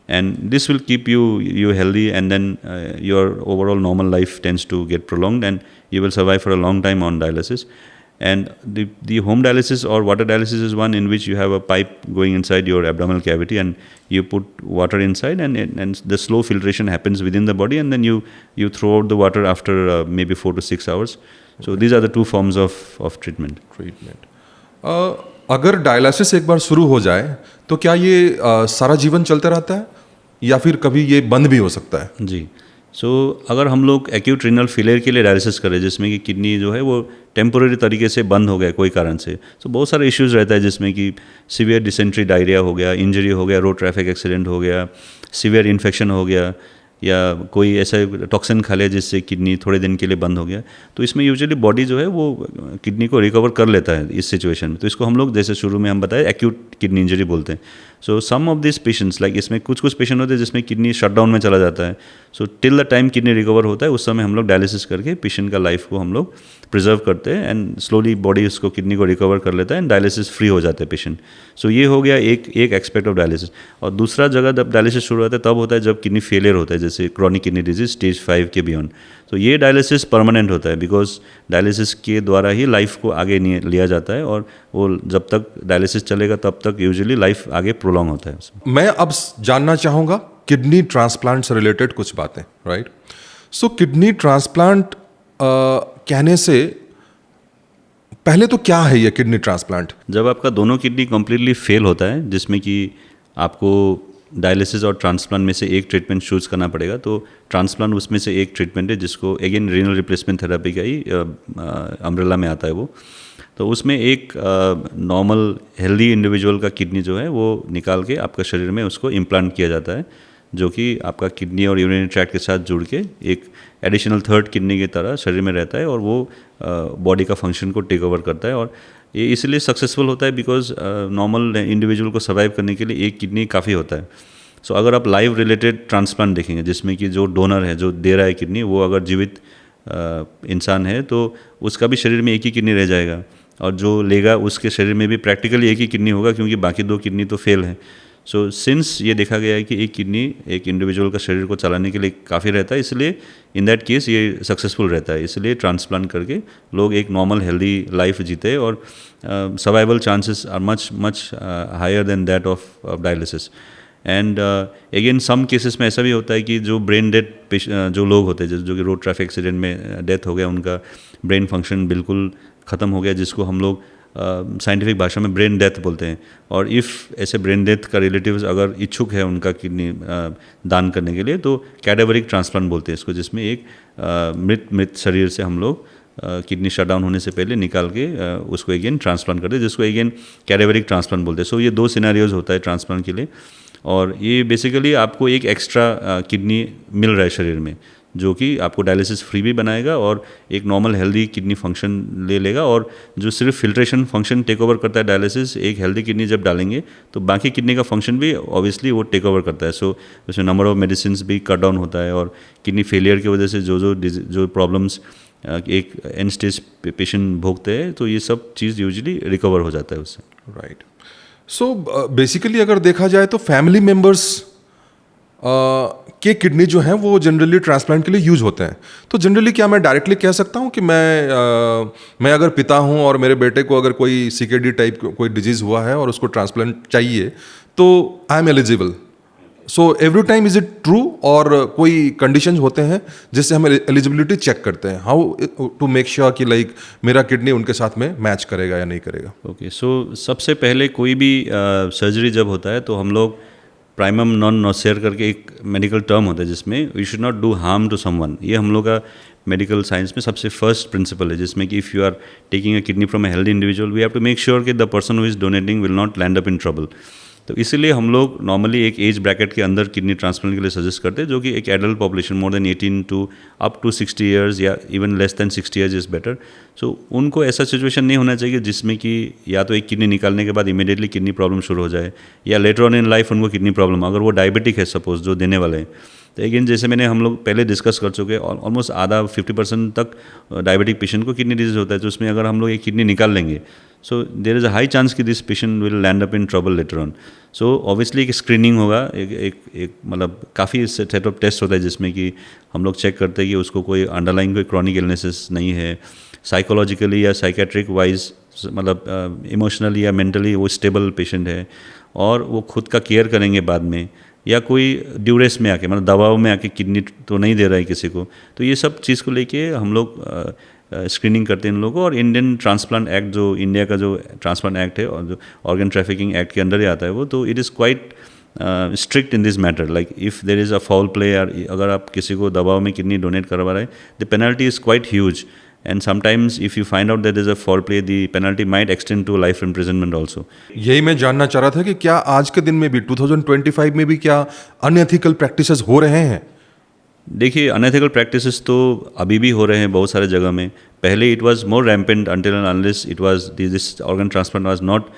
And this will keep you healthy, and then your overall normal life tends to get prolonged and you will survive for a long time on dialysis. And the home dialysis or water dialysis is one in which you have a pipe going inside your abdominal cavity and you put water inside, and the slow filtration happens within the body, and then you throw out the water after maybe 4 to 6 hours. So these are the two forms of treatment. अगर डायलिसिस एक बार शुरू हो जाए तो क्या ये सारा जीवन चलते रहता है या फिर कभी ये बंद भी हो सकता है? जी. सो अगर हम लोग एक्यूट रीनल फेलियर के लिए डायलिसिस करें, जिसमें कि किडनी जो है वो टेम्पोररी तरीके से बंद हो गया कोई कारण से, तो बहुत सारे इश्यूज़ रहता है, जिसमें कि सीवियर डिसेंट्री डायरिया हो गया, इंजरी हो गया, रोड ट्रैफिक एक्सीडेंट हो गया, सीवियर इन्फेक्शन हो गया, या कोई ऐसा टॉक्सिन खा लिया जिससे किडनी थोड़े दिन के लिए बंद हो गया. तो इसमें यूजुअली बॉडी जो है वो किडनी को रिकवर कर लेता है इस सिचुएशन में. तो इसको हम लोग जैसे शुरू में हम बताए एक्यूट किडनी इंजरी बोलते हैं. सो सम ऑफ दिस पेशेंट्स, लाइक इसमें कुछ पेशेंट होते हैं जिसमें किडनी शटडाउन में चला जाता है. So till the time kidney recover होता है, उस समय हम लोग डायलिसिस करके पेशेंट का लाइफ को हम लोग प्रिजर्व करते हैं, एंड स्लोली बॉडी उसको किडनी को रिकवर कर लेता है एंड डायलिसिस फ्री हो जाते हैं पेशेंट. सो ये हो गया एक एक्सपेक्ट ऑफ डायलिसिस. और दूसरा जगह जब डायलिसिस शुरू होता है तब होता है जब किडनी फेलियर होता है, जैसे क्रॉनिक किडनी डिजीज स्टेज 5 के बियॉन्ड. तो ये डायलिसिस परमानेंट होता है, बिकॉज डायलिसिस के द्वारा ही लाइफ को आगे लिया जाता है, और वो जब तक डायलिसिस चलेगा तब तक यूजुअली लाइफ आगे प्रोलॉन्ग होता है उसमें. मैं अब जानना चाहूँगा किडनी ट्रांसप्लांट से रिलेटेड कुछ बातें, राइट? सो किडनी ट्रांसप्लांट कहने से पहले तो क्या है ये किडनी ट्रांसप्लांट? जब आपका दोनों किडनी कम्प्लीटली फेल होता है, जिसमें कि आपको डायलिसिस और ट्रांसप्लांट में से एक ट्रीटमेंट चूज़ करना पड़ेगा, तो ट्रांसप्लांट उसमें से एक ट्रीटमेंट है, जिसको अगेन रीनल रिप्लेसमेंट थेरेपी का ही अम्ब्रेला में आता है वो. तो उसमें एक नॉर्मल हेल्दी इंडिविजुअल का किडनी जो है वो निकाल के आपका शरीर में उसको इम्प्लांट किया जाता है, जो कि आपका किडनी और यूरिनरी ट्रैक्ट के साथ जुड़ के एक एडिशनल थर्ड किडनी की तरह शरीर में रहता है और वो बॉडी का फंक्शन को टेक ओवर करता है। और ये इसलिए सक्सेसफुल होता है बिकॉज नॉर्मल इंडिविजुअल को सर्वाइव करने के लिए एक किडनी काफ़ी होता है। सो अगर आप लाइव रिलेटेड ट्रांसप्लांट देखेंगे जिसमें कि जो डोनर है, जो दे रहा है किडनी, वो अगर जीवित इंसान है तो उसका भी शरीर में एक ही किडनी रह जाएगा, और जो लेगा उसके शरीर में भी प्रैक्टिकली एक ही किडनी होगा क्योंकि बाकी दो किडनी तो फेल है। सो सिंस ये देखा गया है कि एक किडनी एक इंडिविजुअल का शरीर को चलाने के लिए काफ़ी रहता है, इसलिए इन दैट केस ये सक्सेसफुल रहता है। इसलिए ट्रांसप्लांट करके लोग एक नॉर्मल हेल्दी लाइफ जीते हैं और survival chances are much much higher than that of dialysis. And again some cases में ऐसा भी होता है कि जो ब्रेन डेड जो लोग होते हैं, जो कि रोड ट्रैफिक एक्सीडेंट में डेथ हो गया, उनका ब्रेन फंक्शन बिल्कुल ख़त्म हो गया, जिसको हम लोग साइंटिफिक भाषा में ब्रेन डेथ बोलते हैं। और इफ़ ऐसे ब्रेन डेथ का रिलेटिव्स अगर इच्छुक है उनका किडनी दान करने के लिए, तो कैडेवरिक ट्रांसप्लांट बोलते हैं इसको, जिसमें एक मृत शरीर से हम लोग किडनी शट डाउन होने से पहले निकाल के उसको अगेन ट्रांसप्लांट करते हैं, जिसको अगेन कैडेवरिक ट्रांसप्लांट बोलते हैं। सो ये दो सिनेरियोज होता है ट्रांसप्लांट के लिए, और ये बेसिकली आपको एक एक्स्ट्रा किडनी मिल रहा है शरीर में, जो कि आपको डायलिसिस फ्री भी बनाएगा और एक नॉर्मल हेल्दी किडनी फंक्शन ले लेगा। और जो सिर्फ फिल्ट्रेशन फंक्शन टेक ओवर करता है डायलिसिस, एक हेल्दी किडनी जब डालेंगे तो बाकी किडनी का फंक्शन भी ऑब्वियसली वो टेक ओवर करता है। सो उसमें नंबर ऑफ मेडिसिन भी कट डाउन होता है, और किडनी फेलियर की वजह से जो प्रॉब्लम्स एक एंड स्टेज पेशेंट भोगते हैं, तो ये सब चीज़ यूजुअली रिकवर हो जाता है उससे। राइट। सो बेसिकली अगर देखा जाए तो फैमिली मेम्बर्स के किडनी जो हैं वो जनरली ट्रांसप्लांट के लिए यूज होते हैं। तो जनरली क्या मैं डायरेक्टली कह सकता हूँ कि मैं अगर पिता हूँ और मेरे बेटे को अगर कोई सीकेडी टाइप कोई डिजीज़ हुआ है और उसको ट्रांसप्लांट चाहिए, तो I am eligible? So every time is it true, और कोई कंडीशंस होते हैं जिससे हम एलिजिबिलिटी चेक करते हैं, हाउ टू मेक श्योर कि लाइक मेरा किडनी उनके साथ में मैच करेगा या नहीं करेगा? ओके, सो सबसे पहले कोई भी सर्जरी जब होता है तो हम लोग प्राइमम नॉन नोसेयर करके एक मेडिकल टर्म होता है, जिसमें we should not do harm to someone. ये हम लोग का मेडिकल साइंस में सबसे फर्स्ट प्रिंसिपल है, जिसमें कि if you are taking a kidney from a healthy individual, we have to make sure कि the person who is donating will not land up in trouble. तो इसीलिए हम लोग नॉर्मली एक एज ब्रैकेट के अंदर किडनी ट्रांसप्लांट के लिए सजेस्ट करते हैं, जो कि एक adult population more than 18 to up to 60 years या even less than 60 years is better. So उनको ऐसा सिचुएशन नहीं होना चाहिए जिसमें कि या तो एक किडनी निकालने के बाद इमीडिएटली किडनी प्रॉब्लम शुरू हो जाए, या लेटर ऑन इन लाइफ उनको किडनी प्रॉब्लम, अगर वो डायबिटिक है सपोज जो देने वाले हैं। तो अगेन जैसे मैंने हम लोग पहले डिस्कस कर चुके हैं, ऑलमोस्ट आधा 50% तक डायबिटिक पेशेंट को किडनी डिजीज होता है। तो उसमें अगर हम लोग एक किडनी निकाल लेंगे, so there is a high chance कि this patient will land up in trouble later on. So obviously एक स्क्रीनिंग होगा, एक मतलब काफ़ी सेट ऑफ टेस्ट होता है जिसमें कि हम लोग चेक करते हैं कि उसको कोई अंडरलाइन कोई क्रॉनिक इलनेसेस नहीं है, साइकोलॉजिकली या साइकेट्रिक वाइज मतलब इमोशनली या मेंटली वो स्टेबल पेशेंट है, और वो खुद का केयर करेंगे बाद में, या कोई ड्यूरेस में आके मतलब दवाओं में आके किडनी तो नहीं दे रहा है किसी को। तो ये सब चीज़ को लेके हम लोग स्क्रीनिंग करते हैं इन लोगों को। और इंडियन ट्रांसप्लांट एक्ट, जो इंडिया का जो ट्रांसप्लांट एक्ट है और जो ऑर्गन ट्रैफिकिंग एक्ट के अंदर ही आता है वो, तो it is quite strict in this matter. Like if there is a foul play, या अगर आप किसी को दवाओं में किडनी डोनेट करवा रहे हैं, the penalty is quite huge, and sometimes if you find out that there is a foul play, the penalty might extend to life imprisonment also. यही मैं जानना चाह रहा था कि क्या आज के दिन में भी 2025 में भी क्या अनएथिकल प्रैक्टिसेस हो रहे हैं? देखिए, अनएथिकल प्रैक्टिसेस तो अभी भी हो रहे हैं बहुत सारे जगह में। पहले it was more rampant until and unless it was this organ transplant was not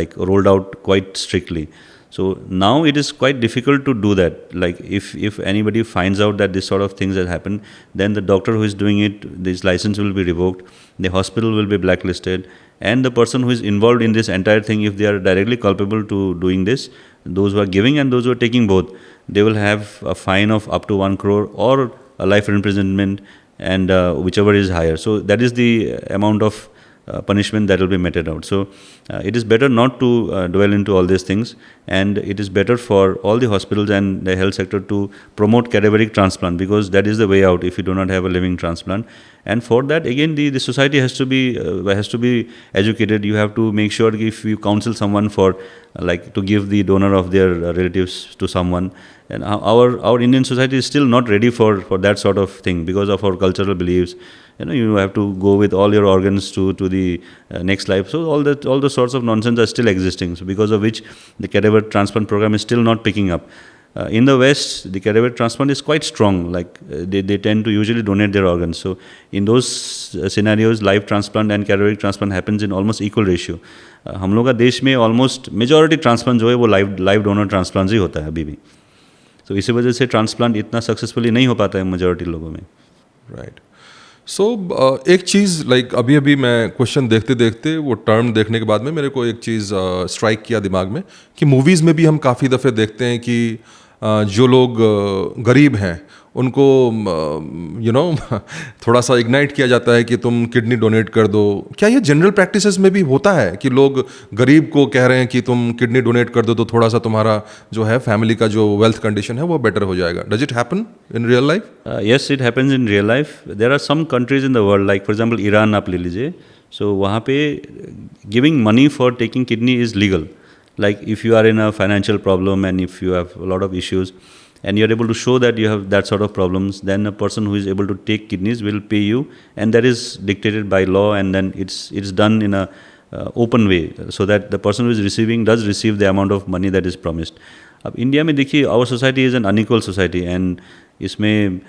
like rolled out quite strictly. So now it is quite difficult to do that. Like if anybody finds out that this sort of things has happened, then the doctor who is doing it, this license will be revoked, the hospital will be blacklisted, and the person who is involved in this entire thing, if they are directly culpable to doing this, those who are giving and those who are taking both, they will have a fine of up to 1 crore or a life imprisonment, and whichever is higher. So that is the amount of punishment that will be meted out. So it is better not to dwell into all these things, and it is better for all the hospitals and the health sector to promote cadaveric transplant, because that is the way out if you do not have a living transplant. And for that, again, the society has to be educated. You have to make sure if you counsel someone for like to give the donor of their relatives to someone, and our Indian society is still not ready for that sort of thing because of our cultural beliefs. You have to go with all your organs to the next life. So all the sorts of nonsense are still existing. So because of which the cadaver transplant program is still not picking up. In the West, the cadaver transplant is quite strong. Like they tend to usually donate their organs. So in those scenarios, live transplant and cadaveric transplant happens in almost equal ratio. हम लोग का देश में ऑलमोस्ट मेजॉरिटी ट्रांसप्लांट जो है वो लाइव डोनर ट्रांसप्लांट ही होता है अभी भी. तो इसी वजह से ट्रांसप्लांट इतना सक्सेसफुली नहीं हो पाता है मेजॉरिटी लोगों में. राइट. सो एक चीज़ लाइक अभी मैं क्वेश्चन देखते देखते वो टर्म देखने के बाद में मेरे को एक चीज़ स्ट्राइक किया दिमाग में कि मूवीज़ में भी हम काफ़ी दफ़े देखते हैं कि जो लोग गरीब हैं उनको थोड़ा सा इग्नाइट किया जाता है कि तुम किडनी डोनेट कर दो. क्या ये जनरल प्रैक्टिसेस में भी होता है कि लोग गरीब को कह रहे हैं कि तुम किडनी डोनेट कर दो तो थोड़ा सा तुम्हारा जो है फैमिली का जो वेल्थ कंडीशन है वो बेटर हो जाएगा? Does it happen in real life? Yes, it happens in real life. There are some countries in the world, like for example Iran आप ले लीजिए. सो वहाँ पे giving money for taking kidney is legal. Like if you are in a financial problem and if you have a lot of issues and you are able to show that you have that sort of problems, then a person who is able to take kidneys will pay you, and that is dictated by law, and then it's done in a open way so that the person who is receiving does receive the amount of money that is promised. अब इंडिया में देखिए, our society is an unequal society and इसमें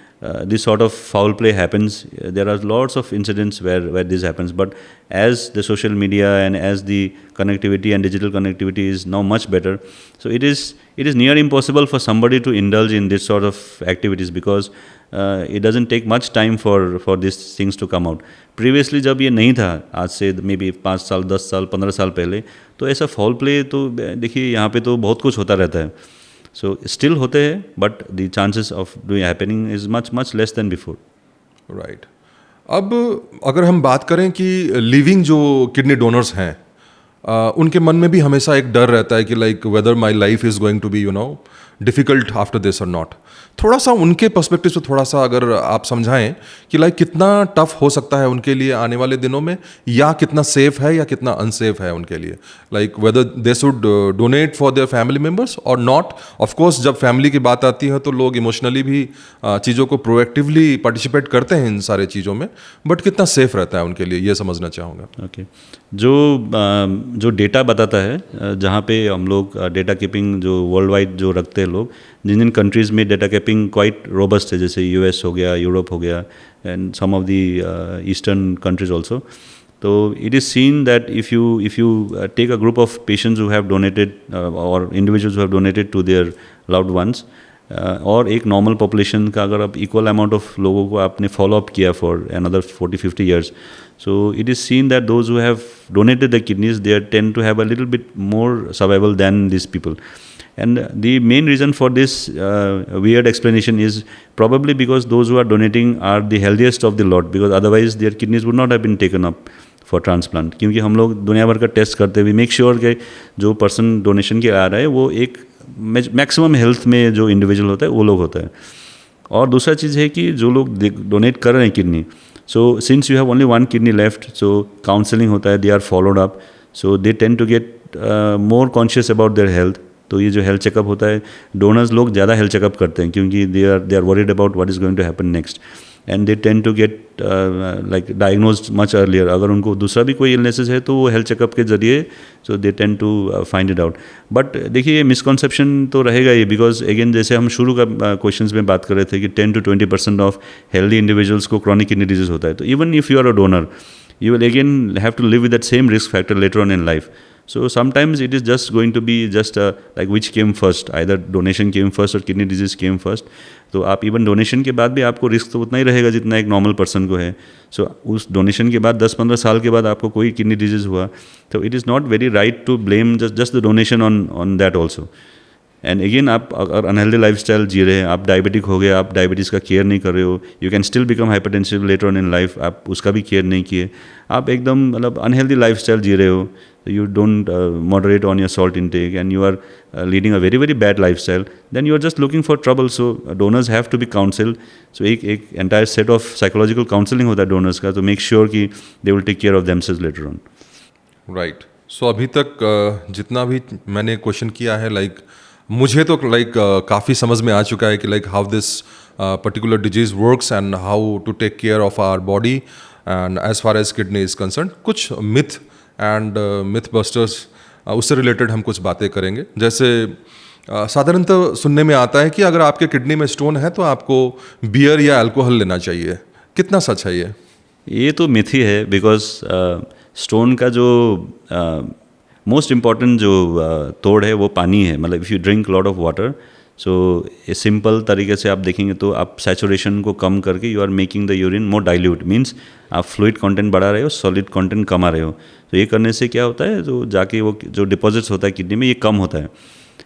this sort of foul play happens. There are lots of incidents where this happens, but as the social media and as the connectivity and digital connectivity is now much better, so it is near impossible for somebody to indulge in this sort of activities because it doesn't take much time for these things to come out. Previously जब ये नहीं था, आज से मे बी 5 साल 10 साल 15 साल पहले, तो ऐसा फाउल प्ले तो देखिए यहाँ पे तो बहुत कुछ होता रहता है. So still होते हैं, but the chances of doing happening is much less than before. Right. अब अगर हम बात करें कि लिविंग जो किडनी डोनर्स हैं उनके मन में भी हमेशा एक डर रहता है कि like whether my life is going to be difficult after this और नॉट. थोड़ा सा उनके पर्सपेक्टिव से थोड़ा सा अगर आप समझाएं कि लाइक कितना टफ हो सकता है उनके लिए आने वाले दिनों में, या कितना सेफ है या कितना अनसेफ है उनके लिए, like whether they should donate for their family members और नॉट. ऑफ कोर्स जब फैमिली की बात आती है तो लोग इमोशनली भी चीज़ों को प्रोएक्टिवली पार्टिसिपेट करते हैं इन सारे चीज़ों में, बट कितना सेफ रहता है उनके लिए ये समझना चाहूँगा. ओके. जो डेटा बताता है, जहाँ पे हम लोग डेटा कीपिंग जो वर्ल्ड वाइड जो रखते हैं लोग, जिन कंट्रीज़ में डेटा कीपिंग क्वाइट रोबस्ट है, जैसे यूएस हो गया, यूरोप हो गया, and some of the eastern countries also. तो it is seen that if you take a group of patients who have donated और individuals who have donated to their loved ones, और एक नॉर्मल पॉपुलेशन का अगर आप इक्वल अमाउंट ऑफ लोगों को आपने फॉलो अप किया for another 40-50 years, so it is seen that those who have donated their kidneys, they tend to have a little bit more survival than these people. And the main reason for this weird explanation is probably because those who are donating are the healthiest of the lot, because otherwise their kidneys would not have been taken up for transplant. क्योंकि हम लोग दुनिया भर का टेस्ट करते हुए मेक श्योर कि जो पर्सन डोनेशन के आ रहा है वो एक मैक्सिमम हेल्थ में जो इंडिविजुअल होता है वो लोग होता है. और दूसरा चीज़ है कि जो लोग डोनेट कर रहे हैं kidney, so since you have only one kidney left, so counseling होता है, they are followed up, so they tend to get more conscious about their health. तो ये जो हेल्थ चेकअप होता है, डोनर्स लोग ज़्यादा हेल्थ चेकअप करते हैं क्योंकि they are worried about what is going to happen next, and they tend to get like diagnosed much earlier. अगर उनको दूसरा भी कोई इलनेसेस है तो वो हेल्थ चेकअप के जरिए so they tend to find it out. But देखिए ये मिसकॉन्सेप्शन तो रहेगा ही, बिकॉज अगेन जैसे हम शुरू का क्वेश्चंस में बात कर रहे थे कि 10 to 20% ऑफ हेल्दी इंडिविजुअल्स को क्रॉनिक किडनी डिजीज होता है. तो even if you are a donor, you will again have to live with that same risk factor later on in life. So sometimes it is just going to be just like which came first, either donation came first or kidney disease came first. तो आप इवन डोनेशन के बाद भी आपको रिस्क तो उतना ही रहेगा जितना एक नॉर्मल पर्सन को है. सो उस डोनेशन के बाद 10-15 साल के बाद आपको कोई किडनी डिजीज हुआ, तो it is not very right to blame just the donation on that also. And again आप अगर अनहेल्दी लाइफ स्टाइल जी रहे हैं, आप डायबिटिक हो गए, आप डायबिटीज़ का केयर नहीं कर रहे हो, you can still become hypertensive later on in life, आप उसका भी केयर नहीं किए, आप एकदम मतलब अनहेल्दी लाइफ स्टाइल जी रहे हो, you don't moderate on your salt intake, and you are leading a very very bad lifestyle, then you are just looking for trouble. So donors have to be counseled. So एक entire set of psychological counseling होता है donors का, to make sure कि they will take care of themselves later on. Right so अभी तक जितना भी मैंने क्वेश्चन किया है लाइक मुझे तो लाइक काफ़ी समझ में आ चुका है कि like how this particular disease works and how to take care of our body and as far as kidney is concerned. कुछ मिथ एंड मिथ बस्टर्स उससे रिलेटेड हम कुछ बातें करेंगे. जैसे साधारणतः सुनने में आता है कि अगर आपके किडनी में स्टोन है तो आपको बियर या अल्कोहल लेना चाहिए. कितना सच है ये तो मिथ ही है, बिकॉज स्टोन का जो मोस्ट इम्पॉर्टेंट जो तोड़ है वो पानी है. मतलब if you drink lot of water, so ये सिंपल तरीके से आप देखेंगे तो आप सैचुरेशन को कम करके you are making the urine more dilute. Means आप फ्लूइड कंटेंट बढ़ा रहे हो, सॉलिड कंटेंट कमा रहे हो. तो ये करने से क्या होता है, तो जाके वो जो डिपॉजिट्स होता है किडनी में ये कम होता है.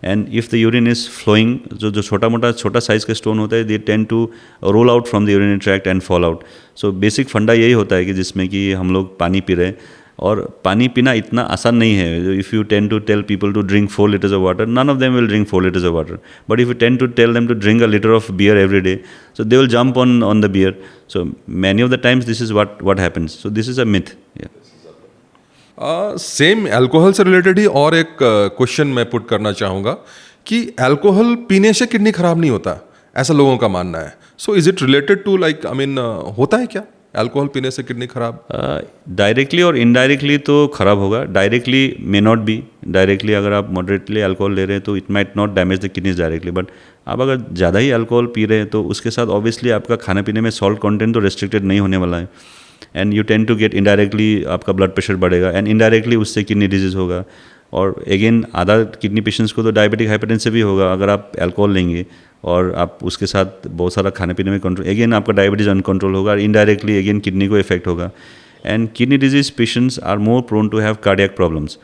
And if the urine is flowing, जो छोटा साइज़ का स्टोन होता है, they tend to roll out from the urinary tract and fall out. So basic funda यही होता है कि जिसमें कि हम लोग पानी पी रहे हैं, और पानी पीना इतना आसान नहीं है. If you tend to tell people to drink 4 liters of water, none of them will drink 4 liters of water. But if you tend to tell them to drink a litre of beer every day, so they will jump on the beer. So many of the times this is what happens. So this is a myth. Same alcohol से रिलेटेड ही और एक क्वेश्चन मैं पुट करना चाहूँगा कि अल्कोहल पीने से किडनी खराब नहीं होता, ऐसा लोगों का मानना है. So is it related to like I mean होता है क्या अल्कोहल पीने से किडनी खराब? डायरेक्टली और इनडायरेक्टली तो खराब होगा. Directly may not be. Directly अगर आप मॉडरेटली अल्कोहल ले रहे हैं तो it might not damage the kidneys directly. But आप अगर ज़्यादा ही अल्कोहल पी रहे हैं तो उसके साथ ऑब्वियसली आपका खाने पीने में सॉल्ट कंटेंट तो रेस्ट्रिक्टेड नहीं होने वाला है. And you tend to get indirectly आपका ब्लड प्रेशर बढ़ेगा, एंड इनडायरेक्टली उससे किडनी डिजीज़ होगा. और अगेन आधा किडनी पेशेंट्स को तो डायबिटिक हाइपरटेंशन भी होगा अगर आप अल्कोहल लेंगे और आप उसके साथ बहुत सारा खाने पीने में कंट्रोल, अगेन आपका डायबिटीज़ अनकंट्रोल होगा, और इनडायरेक्टली अगेन किडनी को इफेक्ट होगा. And kidney disease patients are more prone to have cardiac problems.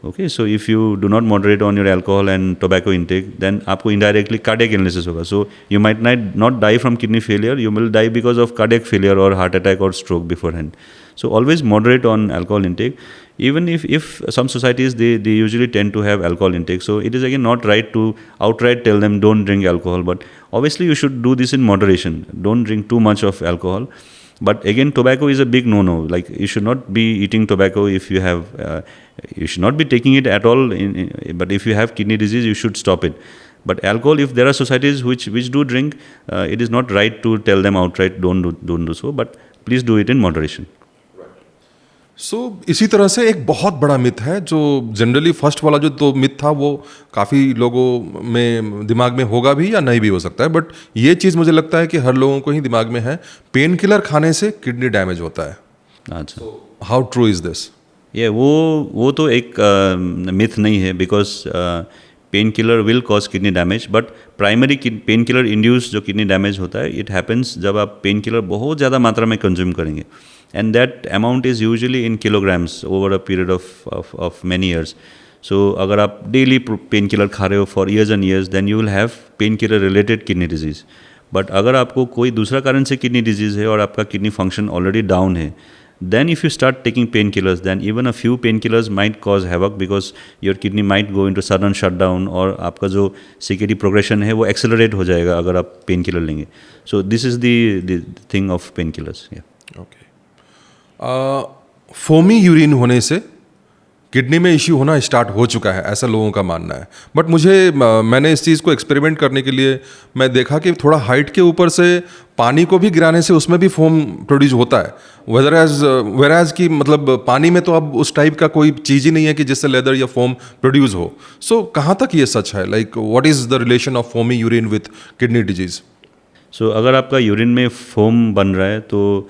Okay, so if you do not moderate on your alcohol and tobacco intake, then आपको इनडायरेक्टली कार्डियक इलनेसेस होगा. So you might not die from kidney failure, you will die because of cardiac failure और हार्ट अटैक और stroke beforehand. So always moderate on alcohol intake. Even if some societies they usually tend to have alcohol intake, so it is again not right to outright tell them don't drink alcohol. But obviously you should do this in moderation. Don't drink too much of alcohol. But again, tobacco is a big no-no. Like you should not be eating tobacco if you have. You should not be taking it at all. But if you have kidney disease, you should stop it. But alcohol, if there are societies which do drink, it is not right to tell them outright don't do so. But please do it in moderation. सो इसी तरह से एक बहुत बड़ा मिथ है जो जनरली फर्स्ट वाला जो तो मिथ था वो काफ़ी लोगों में दिमाग में होगा भी या नहीं भी हो सकता है, बट ये चीज़ मुझे लगता है कि हर लोगों को ही दिमाग में है, पेन किलर खाने से किडनी डैमेज होता है. अच्छा, हाउ ट्रू इज़ दिस? ये वो तो एक मिथ नहीं है, because pain killer will cause kidney damage. But primary pain killer induce जो किडनी डैमेज होता है, इट हैपन्स जब आप पेन किलर बहुत ज़्यादा मात्रा में कंज्यूम करेंगे. And that amount is usually in kilograms over a period of many years. So अगर आप daily पेन किलर खा रहे हो for years and years, then you will have pain killer related kidney disease. But अगर आपको कोई दूसरा कारण से किडनी डिजीज़ है और आपका किडनी फंक्शन ऑलरेडी डाउन है, then if you start taking painkillers, then even a few painkillers might cause havoc because your kidney might go into sudden shutdown, और आपका जो CKD progression है वो accelerate हो जाएगा अगर आप पेन किलर लेंगे. So this is the thing of painkillers. Yeah. Okay. Foamy urine होने से किडनी में इश्यू होना स्टार्ट हो चुका है, ऐसा लोगों का मानना है. बट मैंने इस चीज़ को एक्सपेरिमेंट करने के लिए मैं देखा कि थोड़ा हाइट के ऊपर से पानी को भी गिराने से उसमें भी फोम प्रोड्यूस होता है. वेराज की मतलब पानी में तो अब उस टाइप का कोई चीज़ ही नहीं है कि जिससे लेदर या फोम प्रोड्यूस हो. सो कहाँ तक ये सच है? Like what is the relation of foamy urine with kidney disease? So अगर आपका यूरिन में फोम बन रहा है तो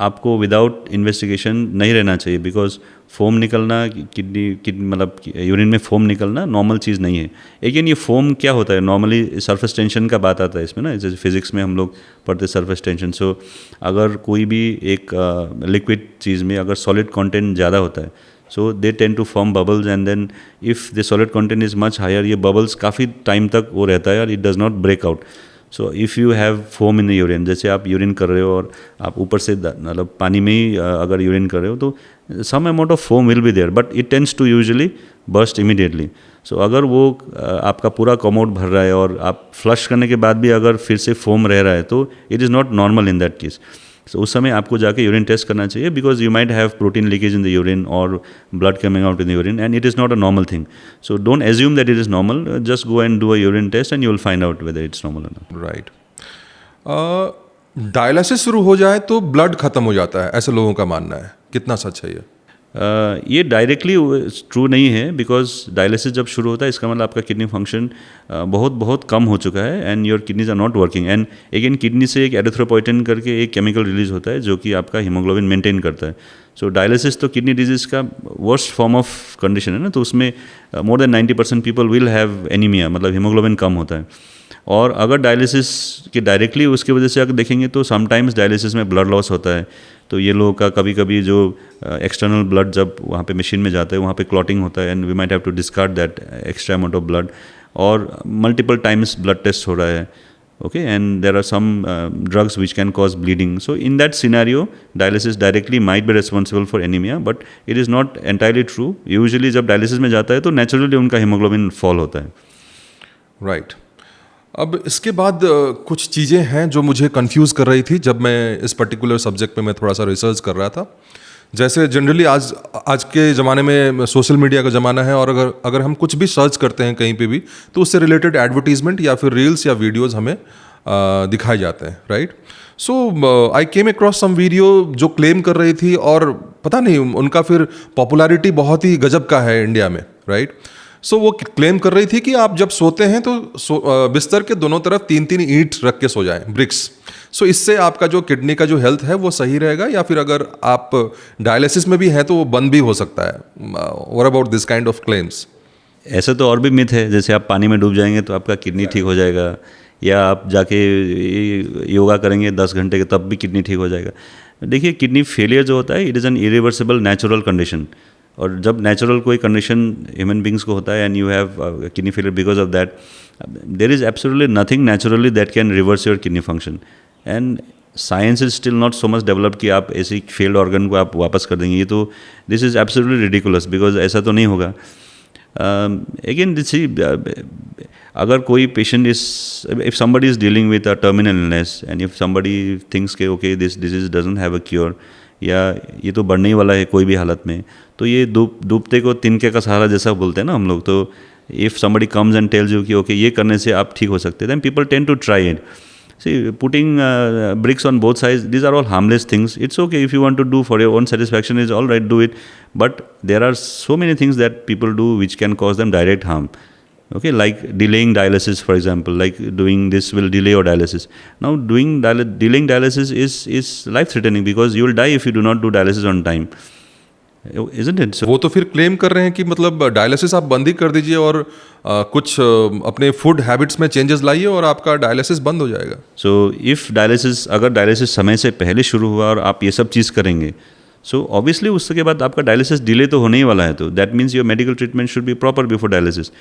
आपको विदाउट इन्वेस्टिगेशन नहीं रहना चाहिए, बिकॉज फोम निकलना किडनी मतलब यूरिन में फोम निकलना नॉर्मल चीज़ नहीं है. लेकिन ये फोम क्या होता है, नॉर्मली सरफेस टेंशन का बात आता है इसमें ना, जैसे फिजिक्स में हम लोग पढ़ते सरफेस टेंशन. सो अगर कोई भी एक लिक्विड चीज़ में अगर सॉलिड कंटेंट ज़्यादा होता है, so they tend to form bubbles, and then if the solid content is much higher, ये बबल्स काफ़ी टाइम तक वो रहता है और it does not break out. So if you have foam in the urine, जैसे आप यूरिन कर रहे हो और आप ऊपर से मतलब पानी में ही अगर यूरिन कर रहे हो, तो some amount of foam will be there, but it tends to usually burst immediately. So अगर वो आपका पूरा कमोड भर रहा है और आप फ्लश करने के बाद भी अगर फिर से फोम रह रहा है तो it is not normal in that case. So उस समय आपको जाके यूरिन टेस्ट करना चाहिए, because you might have protein leakage in the urine और blood coming out in the urine, and it is not a normal thing. So don't assume that it is normal, just go and do a urine test and you will find out whether it's normal और नॉट. राइट. डायलिसिस शुरू हो जाए तो ब्लड खत्म हो जाता है, ऐसे लोगों का मानना है. कितना सच है ये? ये डायरेक्टली ट्रू नहीं है, बिकॉज डायलिसिस जब शुरू होता है इसका मतलब आपका किडनी फंक्शन बहुत बहुत कम हो चुका है and your kidneys are not working. And again kidney से एक एरिथ्रोपोइटिन करके एक केमिकल रिलीज होता है जो कि आपका हीमोग्लोबिन मेंटेन करता है. सो डायलिसिस तो किडनी डिजीज का वर्स्ट फॉर्म ऑफ कंडीशन है ना, तो उसमें more than 90% people will have anaemia, मतलब हीमोग्लोबिन कम होता है. और अगर डायलिसिस के डायरेक्टली उसकी वजह से अगर देखेंगे तो समटाइम्स डायलिसिस में ब्लड लॉस होता है. तो ये लोगों का कभी कभी जो एक्सटर्नल ब्लड जब वहाँ पे मशीन में जाता है वहाँ पे क्लॉटिंग होता है and we might have to discard that extra amount of blood, और मल्टीपल टाइम्स ब्लड टेस्ट हो रहा है. okay, and there are some drugs which can cause bleeding. So in that scenario dialysis directly might be responsible for anemia, but it is not entirely true. Usually जब dialysis में जाता है तो naturally उनका hemoglobin fall होता है. राइट. अब इसके बाद कुछ चीज़ें हैं जो मुझे कंफ्यूज कर रही थी जब मैं इस पर्टिकुलर सब्जेक्ट पे मैं थोड़ा सा रिसर्च कर रहा था. जैसे जनरली आज के ज़माने में सोशल मीडिया का ज़माना है, और अगर हम कुछ भी सर्च करते हैं कहीं पे भी तो उससे रिलेटेड एडवर्टीजमेंट या फिर रील्स या वीडियोस हमें दिखाए जाते हैं. राइट. सो आई केम अक्रॉस सम वीडियो जो क्लेम कर रही थी, और पता नहीं उनका फिर पॉपुलैरिटी बहुत ही गजब का है इंडिया में. राइट. सो वो क्लेम कर रही थी कि आप जब सोते हैं तो बिस्तर के दोनों तरफ 3-3 ईंट रख के सो जाएं, ब्रिक्स. सो इससे आपका जो किडनी का जो हेल्थ है वो सही रहेगा, या फिर अगर आप डायलिसिस में भी हैं तो वो बंद भी हो सकता है. What about this kind of claims? ऐसे तो और भी मिथ है, जैसे आप पानी में डूब जाएंगे तो आपका किडनी ठीक हो जाएगा, या आप जाके योगा करेंगे 10 घंटे के तब भी किडनी ठीक हो जाएगा. देखिए, किडनी फेलियर जो होता है it is an irreversible natural condition, और जब नेचुरल कोई कंडीशन ह्यूमन बींग्स को होता है and you have kidney failure because of that, there is absolutely nothing naturally that can reverse your kidney function. And science is still not so much developed कि आप ऐसे फेल्ड ऑर्गन को आप वापस कर देंगे. ये तो this is absolutely ridiculous, because ऐसा तो नहीं होगा. अगेन दिस अगर कोई patient is, if somebody is dealing with a terminal illness and if somebody thinks के okay this disease doesn't have a cure, या ये तो बढ़ने ही वाला है कोई भी हालत में, तो ये डूबते को तिनके का सहारा जैसा बोलते हैं ना हम लोग. तो if somebody comes and tells you कि ओके ये करने से आप ठीक हो सकते हैं, then people tend to try it. See, putting bricks on both sides, these are all harmless things. It's okay if you want to do for your own satisfaction, is all right, do it. But there are so many things that people do which can cause them direct harm. Okay, like delaying dialysis, for example, like doing this will delay your dialysis. Now, delaying dialysis is life-threatening because you will die if you do not do dialysis on time. Isn't it? So, वो तो फिर क्लेम कर रहे हैं कि मतलब डायलिसिस आप बंद ही कर दीजिए और कुछ अपने फूड हैबिट्स में चेंजेस लाइए और आपका डायलिसिस बंद हो जाएगा. so if dialysis, अगर डायलिसिस समय से पहले शुरू हुआ और आप ये सब चीज़ करेंगे, सो ऑब्वियसली उसके बाद आपका डायलिसिस डिले तो होने ही वाला है. तो that means your medical treatment should be proper before dialysis.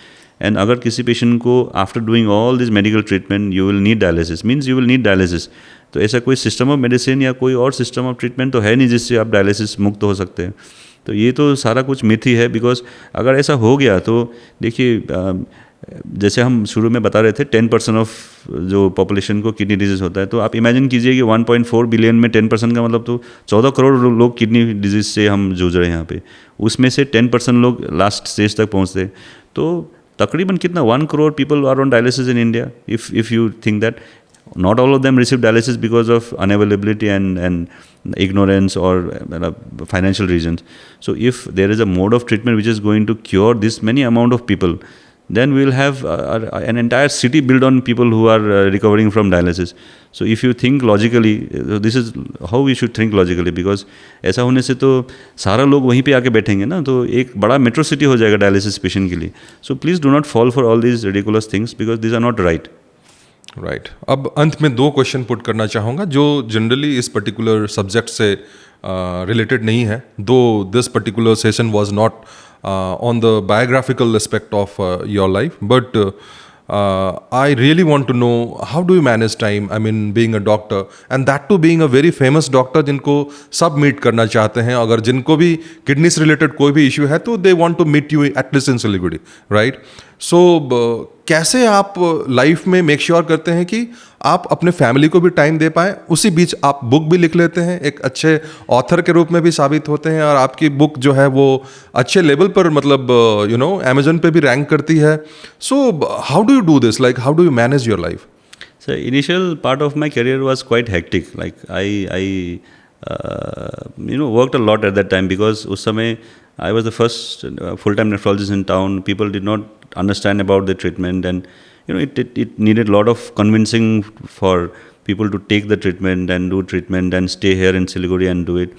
And अगर किसी पेशेंट को after doing all this medical treatment you will need dialysis, means you will need dialysis. तो ऐसा कोई सिस्टम ऑफ मेडिसिन या कोई और सिस्टम ऑफ ट्रीटमेंट तो है नहीं जिससे आप डायलिसिस मुक्त हो सकते हैं. तो ये तो सारा कुछ मिथ ही है. बिकॉज अगर ऐसा हो गया तो देखिए, जैसे हम शुरू में बता रहे थे 10% ऑफ जो पॉपुलेशन को किडनी डिजीज़ होता है, तो आप इमेजिन कीजिए कि 1.4 बिलियन में 10% का मतलब तो 14 करोड़ लोग किडनी डिजीज़ से हम जूझ रहे हैं यहाँ पे. उसमें से 10% लोग लास्ट स्टेज तक पहुँचते, तो तकरीबन कितना 1 crore people are on dialysis in India. If you think that not all of them receive dialysis because of unavailability and ignorance or financial reasons. So if there is a mode of treatment which is going to cure this many amount of people, then we will have an entire city built on people who are recovering from dialysis. So if you think logically, this is how we should think logically, because ऐसा होने से तो सारा लोग वहीं पे आके बैठेंगे ना, तो एक बड़ा मेट्रो सिटी हो जाएगा डायलिसिस पेशेंट के लिए. So please do not fall for all these ridiculous things because these are not right. Right. अब अंत में 2 क्वेश्चन पुट करना चाहूँगा जो जनरली इस पर्टिकुलर सब्जेक्ट से रिलेटेड नहीं है, दो this particular session was not on the biographical aspect of your life, but I really want to know how do you manage time? I mean, being a doctor and that too being a very famous doctor जिनको सब मीट करना चाहते हैं. अगर जिनको भी किडनी से रिलेटेड कोई भी इशू है तो they want to meet you at least in Siliguri, right? So कैसे आप लाइफ में मेक श्योर करते हैं कि आप अपने फैमिली को भी टाइम दे पाएँ, उसी बीच आप बुक भी लिख लेते हैं, एक अच्छे ऑथर के रूप में भी साबित होते हैं और आपकी बुक जो है वो अच्छे लेवल पर मतलब अमेजन पे भी रैंक करती है. So how do you do this, like how do you manage your life? So initial part of my career was quite hectic. Like I worked a lot at that time because उस समय I was the first full-time nephrologist in town. People did not understand about the treatment, and it needed a lot of convincing for people to take the treatment and do treatment and stay here in Siliguri and do it.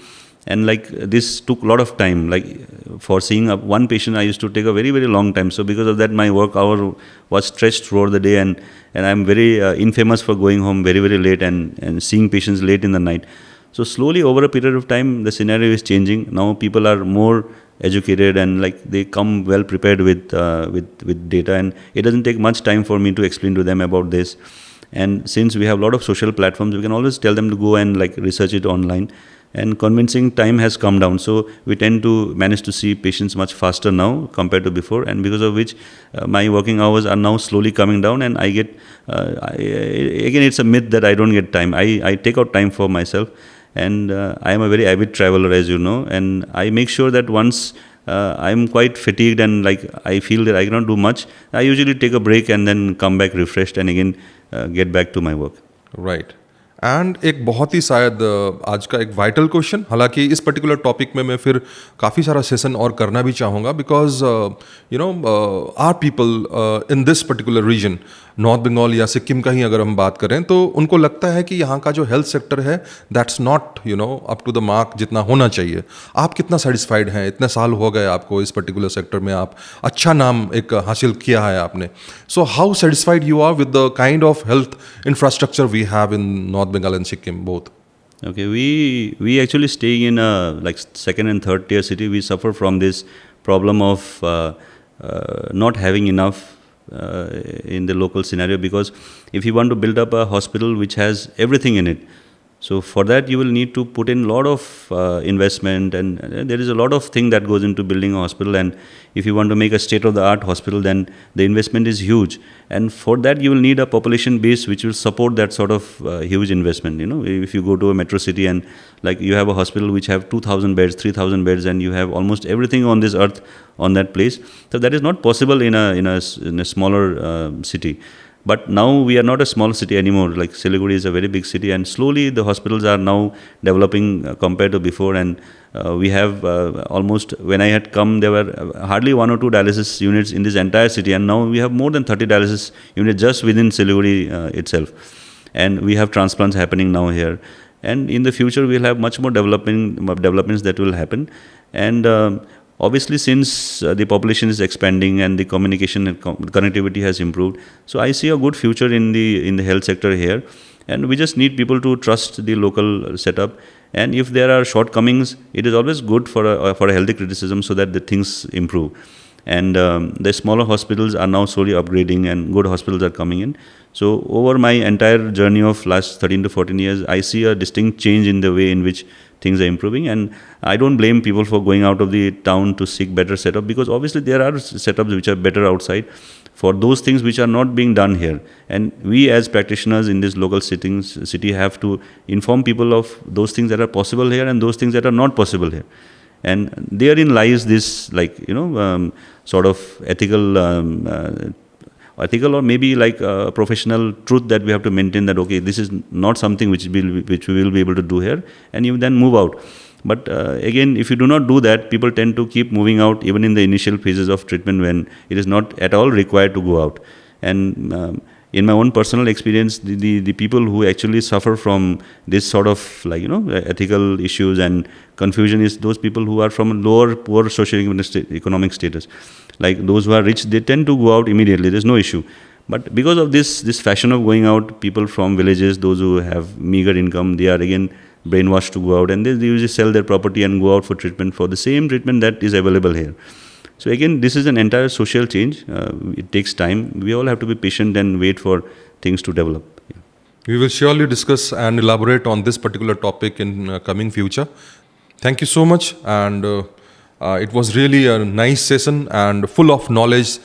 And like this took a lot of time. Like for seeing one patient, I used to take a very, very long time. So because of that, my work hour was stretched throughout the day, and I'm very infamous for going home very, very late and seeing patients late in the night. So slowly over a period of time, the scenario is changing. Now people are more educated and like they come well prepared with data, and it doesn't take much time for me to explain to them about this. And since we have a lot of social platforms, we can always tell them to go and like research it online. And convincing time has come down, so we tend to manage to see patients much faster now compared to before, and because of which my working hours are now slowly coming down, and I get again, it's a myth that I don't get time. I take out time for myself, and I am a very avid traveler, as you know, and I make sure that once I'm quite fatigued and like I feel that I cannot do much, I usually take a break and then come back refreshed and again get back to my work. Right. And एक बहुत ही शायद आज का एक वाइटल क्वेश्चन, हालांकि इस पर्टिकुलर टॉपिक में मैं फिर काफ़ी सारा सेशन और करना भी चाहूँगा because are people in this particular region, north Bengal या सिक्किम का ही अगर हम बात करें तो उनको लगता है कि यहाँ का जो हेल्थ सेक्टर है that's not up to the mark जितना होना चाहिए. आप कितना सेटिस्फाइड हैं? इतने साल हो गए आपको इस पर्टिकुलर सेक्टर में, आप अच्छा नाम एक हासिल किया है आपने. So how satisfied you are with the kind of health infrastructure we have in north Bengal and Sikkim both? Okay, we actually staying in a like second and third tier city. We suffer from this problem of not having enough in the local scenario, because if you want to build up a hospital which has everything in it, so for that you will need to put in a lot of investment, and there is a lot of thing that goes into building a hospital. And if you want to make a state-of-the-art hospital, then the investment is huge, and for that you will need a population base which will support that sort of huge investment. If you go to a metro city and like you have a hospital which have 2,000 beds, 3,000 beds, and you have almost everything on this earth on that place, so that is not possible in a smaller city. But now we are not a small city anymore. Like Siliguri is a very big city, and slowly the hospitals are now developing compared to before. And we have almost, when I had come, there were hardly 1 or 2 dialysis units in this entire city, and now we have more than 30 dialysis units just within Siliguri itself. And we have transplants happening now here. And in the future, we'll have much more developments that will happen. And obviously, since the population is expanding and the communication and connectivity has improved, so I see a good future in the health sector here, and we just need people to trust the local setup. And if there are shortcomings, it is always good for a healthy criticism so that the things improve. And the smaller hospitals are now slowly upgrading, and good hospitals are coming in. So over my entire journey of last 13 to 14 years, I see a distinct change in the way in which things are improving. And I don't blame people for going out of the town to seek better setup, because obviously there are setups which are better outside for those things which are not being done here. And we as practitioners in this local city have to inform people of those things that are possible here and those things that are not possible here. And therein lies this sort of ethical or maybe like a professional truth that we have to maintain, that okay, this is not something which we will be able to do here, and you then move out. But again, if you do not do that, people tend to keep moving out even in the initial phases of treatment when it is not at all required to go out. And in my own personal experience, the people who actually suffer from this sort of like ethical issues and confusion is those people who are from lower poor socio-economic status. Like those who are rich, they tend to go out immediately. There's no issue. But because of this fashion of going out, people from villages, those who have meager income, they are again brainwashed to go out, and they usually sell their property and go out for treatment, for the same treatment that is available here. So again, this is an entire social change. It takes time. We all have to be patient and wait for things to develop. Yeah. We will surely discuss and elaborate on this particular topic in coming future. Thank you so much, and it was really a nice session and full of knowledge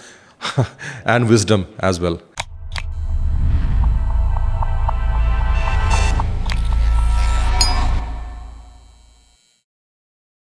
and wisdom as well.